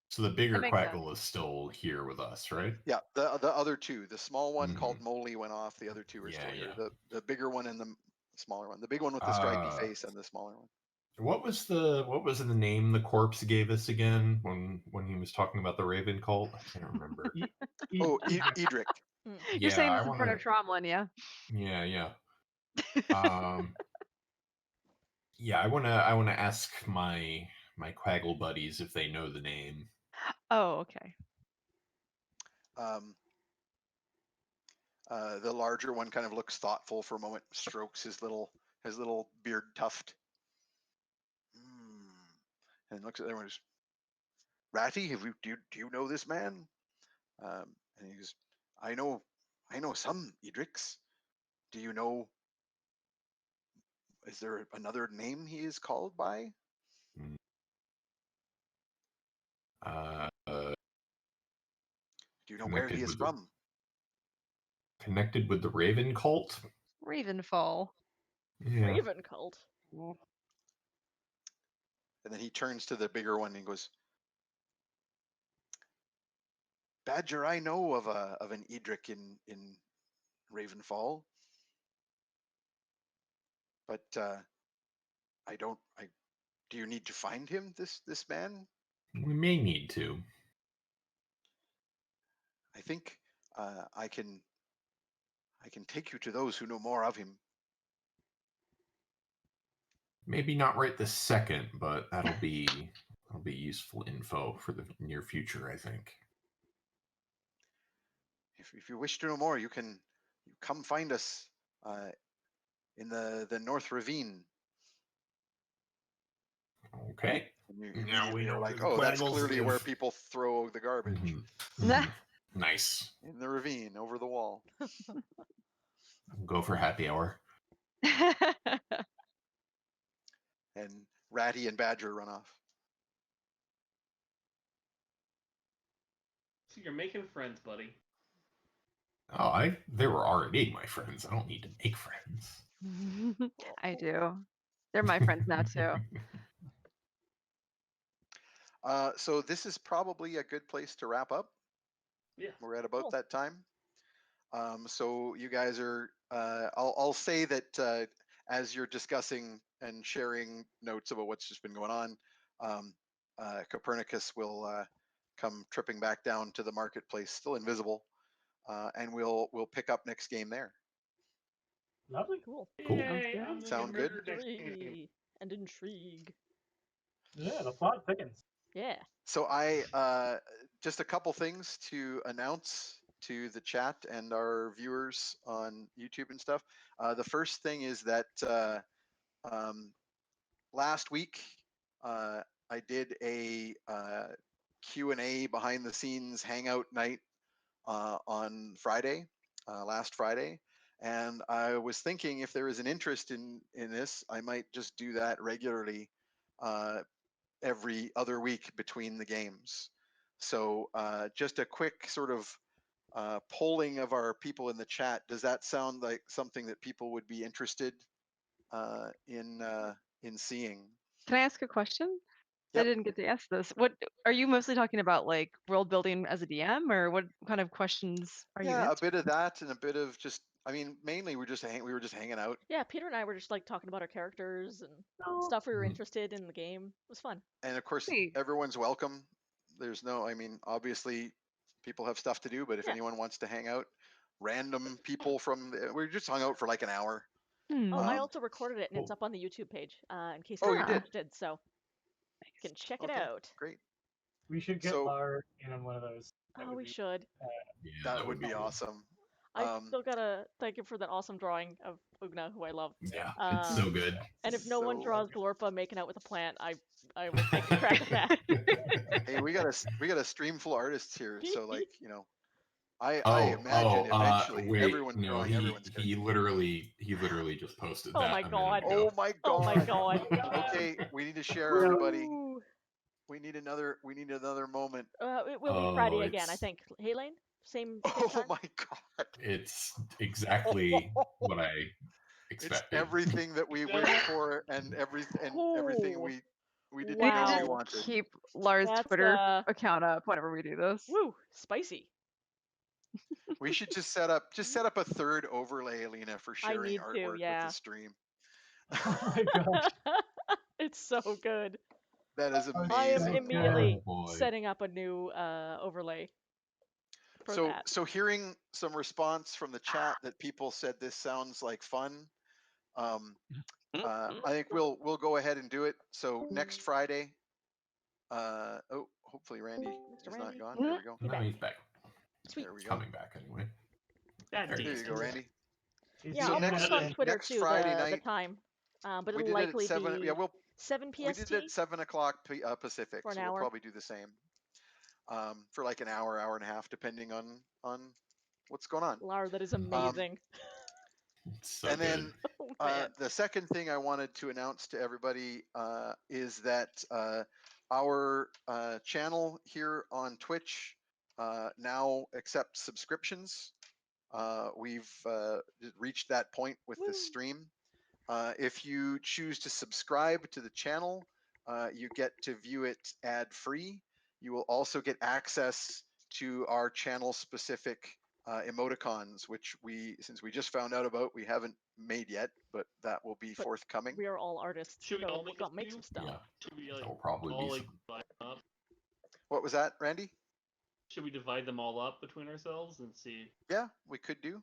So the bigger makes sense. Quaggle is still here with us, right? Yeah, the other 2, the small one called Molly went off. The other 2 are still here. Yeah. The bigger one and the smaller one. The big one with the stripy face and the smaller one. What was the name the corpse gave us again when he was talking about the Raven cult? I can't remember. Edric. You're saying this in front of Tromlin, yeah? Yeah. Yeah, I wanna ask my Quaggle buddies if they know the name. Oh, okay. The larger one kind of looks thoughtful for a moment, strokes his little beard tuft, and looks at everyone. Ratty, do you know this man? And he goes, I know some Edric's. Do you know? Is there another name he is called by? Uh, Do you know where he is from? Connected with the Raven cult? Ravenfall. Yeah. Raven cult. Cool. And then he turns to the bigger one and goes, Badger, I know of an Edric in Ravenfall, but I don't. Do you need to find him? This man? We may need to. I think I can take you to those who know more of him. Maybe not right this second, but that'll be useful info for the near future, I think. If you wish to know more, you come find us in the North Ravine. Okay. And Now we know you're where like, the oh, that's Quaggles clearly live. where people throw the garbage. Mhm. Nice. In the ravine over the wall. Go for happy hour. And Ratty and Badger run off. So you're making friends, buddy. Oh, they were already my friends. I don't need to make friends. I do. They're my friends now too. So this is probably a good place to wrap up. Yeah. We're at about Cool. that time. So you guys are. I'll say that as you're discussing and sharing notes about what's just been going on, Copernicus will come tripping back down to the marketplace, still invisible, and we'll pick up next game there. Lovely. Cool. Cool. Yay, good. I'm gonna Sound get good? murdered next game. Victory and intrigue. Yeah, the plot thickens. Yeah. So I just a couple things to announce to the chat and our viewers on YouTube and stuff. The first thing is that last week I did a Q&A behind the scenes hangout night on Friday, last Friday. And I was thinking if there is an interest in this, I might just do that regularly every other week between the games. So just a quick sort of polling of our people in the chat. Does that sound like something that people would be interested in seeing? Can I ask a question? I Yep. didn't get to ask this. What are you mostly talking about, like world building as a DM, or what kind of questions are you Yeah, a answering? bit of that and a bit of just. I mean, mainly we were just hanging out. Yeah, Peter and I were just like talking about our characters and Oh, stuff we were Mhm. interested in the game. It was fun. And of course, sweet. everyone's welcome. There's no. I mean, obviously, people have stuff to do, but if Yeah. anyone wants to hang out, random people we just hung out for like an hour. Hmm. Oh, I Um, also recorded it and it's Oh. up on the YouTube page in case Oh, you anyone's did? interested. So you can check it Okay, out. great. We should get So- Lar in on one of those. That Oh, would we be- should. Yeah, That would be cool. awesome. I Um, still gotta thank you for that awesome drawing of Ugna, who I love. Yeah, it's so good. And if no one So- draws Glorpa making out with a plant, I will take a crack at that. Hey, we got a stream full of artists here, so like I Oh, imagine eventually wait, everyone's no, drawing everyone's character. he literally just posted Oh that my a minute God. ago. Oh my Oh my god! god. Okay, we need to share everybody. Ooh. We need another moment. It will be Oh, Friday again, I it's- think. Hey, Lane? Same Oh time? my god! It's exactly what I It's expected. everything that we waited for, and everything Ooh. we didn't We know need we to Wow. wanted. keep Lars' That's, Twitter account up whenever we do this. Woo, spicy. We should just set up a third overlay, Alina, for I sharing need to, artwork with yeah. the stream. Oh my gosh. It's so good. That is I I am amazing. immediately Oh, boy. setting up a new overlay for that. So hearing some response from the chat that people said this sounds like fun. I think we'll go ahead and do it. So next Friday. Hopefully Randy Mr. is Randy? not gone. There we go. He No, back. he's back. Sweet. There we go. Coming back anyway. That There There you you dang go, it. Randy. Is Yeah, the I'll next- post on internet- Twitter next too Friday the night, time. But We it'll did it likely at 7. be Yeah, 7 we PST did it at 7 o'clock Pacific, For an so we'll hour. probably do the same. for like an hour, hour and a half, depending on what's going on. Lar, that is amazing. It's so And good. then Oh, man. the second thing I wanted to announce to everybody is that our channel here on Twitch now accepts subscriptions. We've reached that point with Woo. this stream. If you choose to subscribe to the channel, you get to view it ad-free. You will also get access to our channel-specific emoticons, which since we just found out about, we haven't made yet, but that will be But forthcoming. We are all artists, Should we so all we'll make a make some few? stuff. Yeah, Should we there will probably all be like some. divide them up? What was that, Randy? Should we divide them all up between ourselves and see? Yeah, we could do.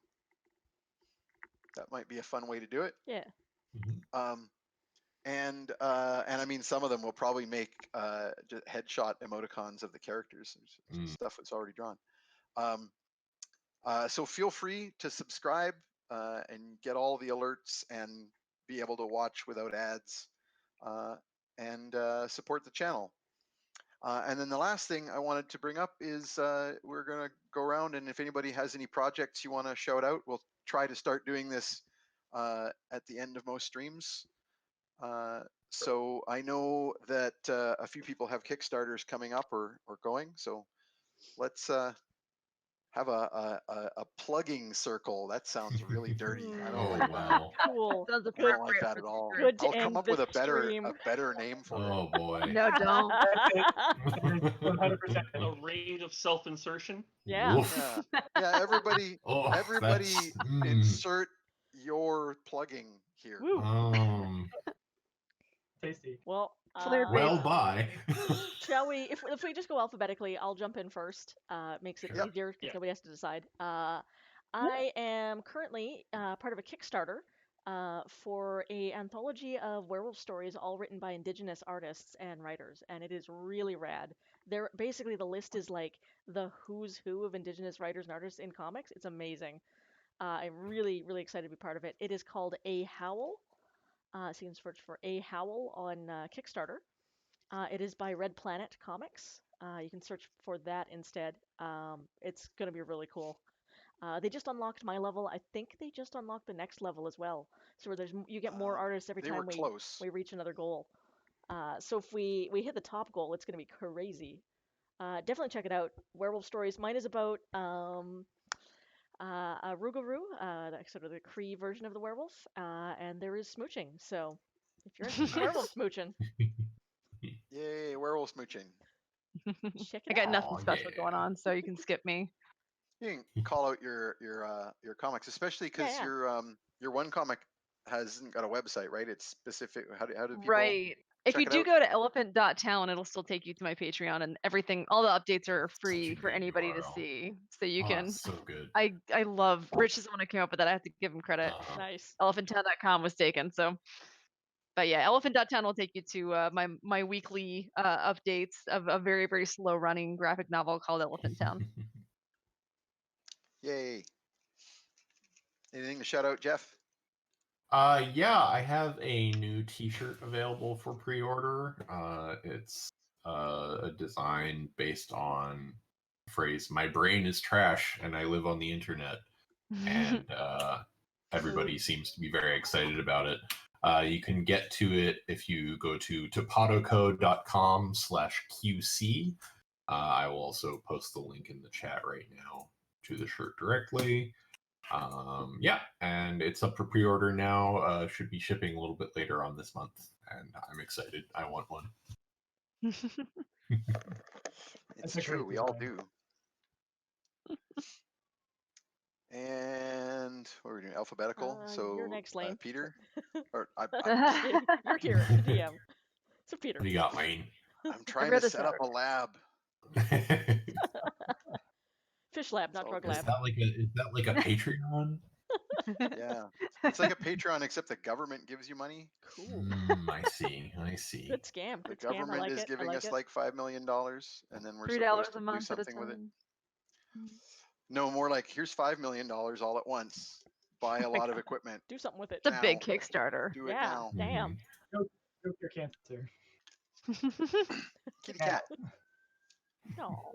That might be a fun way to do it. Yeah. Mhm. And I mean, some of them will probably make just headshot emoticons of the characters, stuff that's already drawn. So feel free to subscribe and get all the alerts and be able to watch without ads and support the channel. And then the last thing I wanted to bring up is we're going to go around, and if anybody has any projects you want to shout out, we'll try to start doing this at the end of most streams. So I know that a few people have Kickstarters coming up or going, so let's have a plugging circle. That sounds really dirty. I don't Oh like that. wow. Cool. Sounds I Good. don't like appropriate that for at all. Good to I'll come end up with the a better stream. name for it. Oh boy. No, don't. That is 100%. A range of self-insertion. Yeah. Woof. Yeah, everybody Oh, everybody that's, insert your plugging here. Woo. Tasty. Well, Flare well, based. bye. shall we? If we just go alphabetically, I'll jump in first. Makes it Sure. easier because Yeah. nobody has to decide. I am currently part of a Kickstarter for a anthology of werewolf stories, all written by Indigenous artists and writers, and it is really rad. They're basically, the list is like the who's who of Indigenous writers and artists in comics. It's amazing. I'm really excited to be part of it. It is called A Howl. So you can search for A Howl on Kickstarter. It is by Red Planet Comics. You can search for that instead. It's going to be really cool. They just unlocked my level. I think they just unlocked the next level as well. So where you get more artists every They were time close. we reach another goal. So if we hit the top goal, it's going to be crazy. Definitely check it out. Werewolf Stories. Mine is about a Rougarou, sort of the Cree version of the werewolf, and there is smooching. So if you're into some werewolf smooching, Yay, werewolf smooching. check I it got out. nothing Aw, special yeah. going on, so you can skip me. You can call out your comics, especially because Yeah. your one comic hasn't got a website, right? It's specific. How do people? Right. If check you it do out? go to elephant.town, it'll still take you to my Patreon, and everything, all the updates are free a for good anybody to URL. see. So you Oh, can. that's so good. I love Rich is the one who came up with that. I have to give him credit. Nice. Elephanttown.com was taken. So, but yeah, elephant.town will take you to my weekly updates of a very slow running graphic novel called Elephant Town. Yay! Anything to shout out, Jeff? Yeah, I have a new T-shirt available for pre-order. It's a design based on the phrase "My brain is trash and I live on the internet," and everybody seems to be very excited about it. You can get to it if you go to topadoco.com/QC. I will also post the link in the chat right now to the shirt directly. Yeah, and it's up for pre-order now. Should be shipping a little bit later on this month, and I'm excited. I want one. It's a true, great we all design. do. And what are we doing? Alphabetical. So You're next, Lane. Peter, or You're here, the DM. So Peter. What do you got, Lane? I'm trying read to the set up a lab. Fish lab, not all drug good. Is lab. that like a Patreon? Yeah, it's like a Patreon, except the government gives you money. Cool. I see. Good scam. The Good scam. I government like is it. I giving like us it. like $5 million, and then we're $3 supposed a to do month at a something with it. time. No, more like here's $5 million all at once. Buy a Oh my lot of God. equipment. Do something with it. It's a big Now. Kickstarter. Do it Yeah. now. Damn. Stroke your cancer. Kitty Now. cat. No.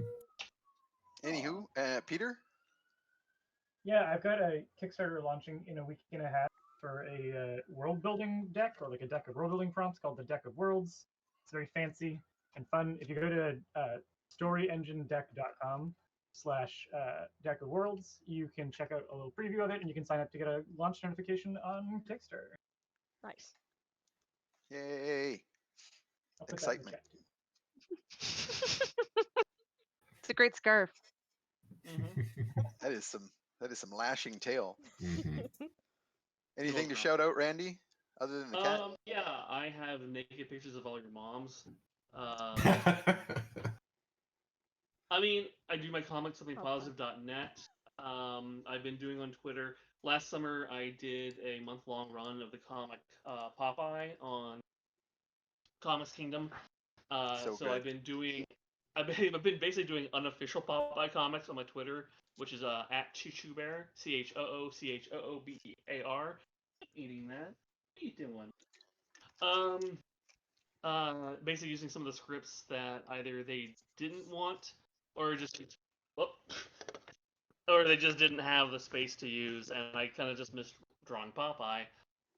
Anywho, Peter. Yeah, I've got a Kickstarter launching in a week and a half for a world building deck, or like a deck of world building prompts called the Deck of Worlds. It's very fancy and fun. If you go to storyenginedeck.com/deck of worlds, you can check out a little preview of it, and you can sign up to get a launch notification on Kickstarter. Nice. Yay! I'll put Excitement. that in the chat too. It's a great scarf. That is some lashing tail. Mhm. Anything to Little shout out, Randy, other than the cat? Yeah, I have naked pictures of all your moms. I mean, I do my comics somethingpositive.net. I've been doing on Twitter. Last summer, I did a month-long run of the comic Popeye on Comics Kingdom. So So I've good. been doing, I've been basically doing unofficial Popeye comics on my Twitter, which is at ChooChooBear, ChooChooBear. Eating that. What are you doing? Basically using some of the scripts that either they didn't want or just or they just didn't have the space to use, and I kind of just missed drawing Popeye.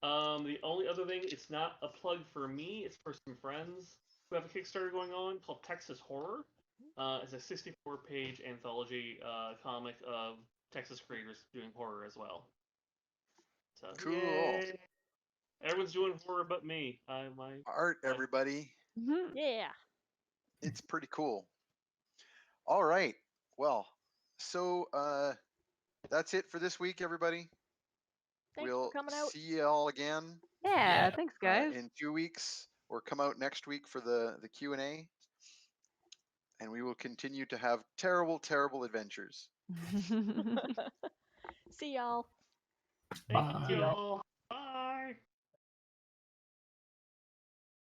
The only other thing, it's not a plug for me, it's for some friends who have a Kickstarter going on called Texas Horror. It's a 64-page anthology comic of Texas creators doing horror as well. So, Cool. yay! Everyone's doing horror but me. Art, everybody. Mhm. Yeah. It's pretty cool. All right. Well, so that's it for this week, everybody. Thanks We'll for coming out. see you all again Yeah, thanks, guys. in 2 weeks, or come out next week for the Q&A. And we will continue to have terrible, terrible adventures. See y'all. Thank Bye. you all.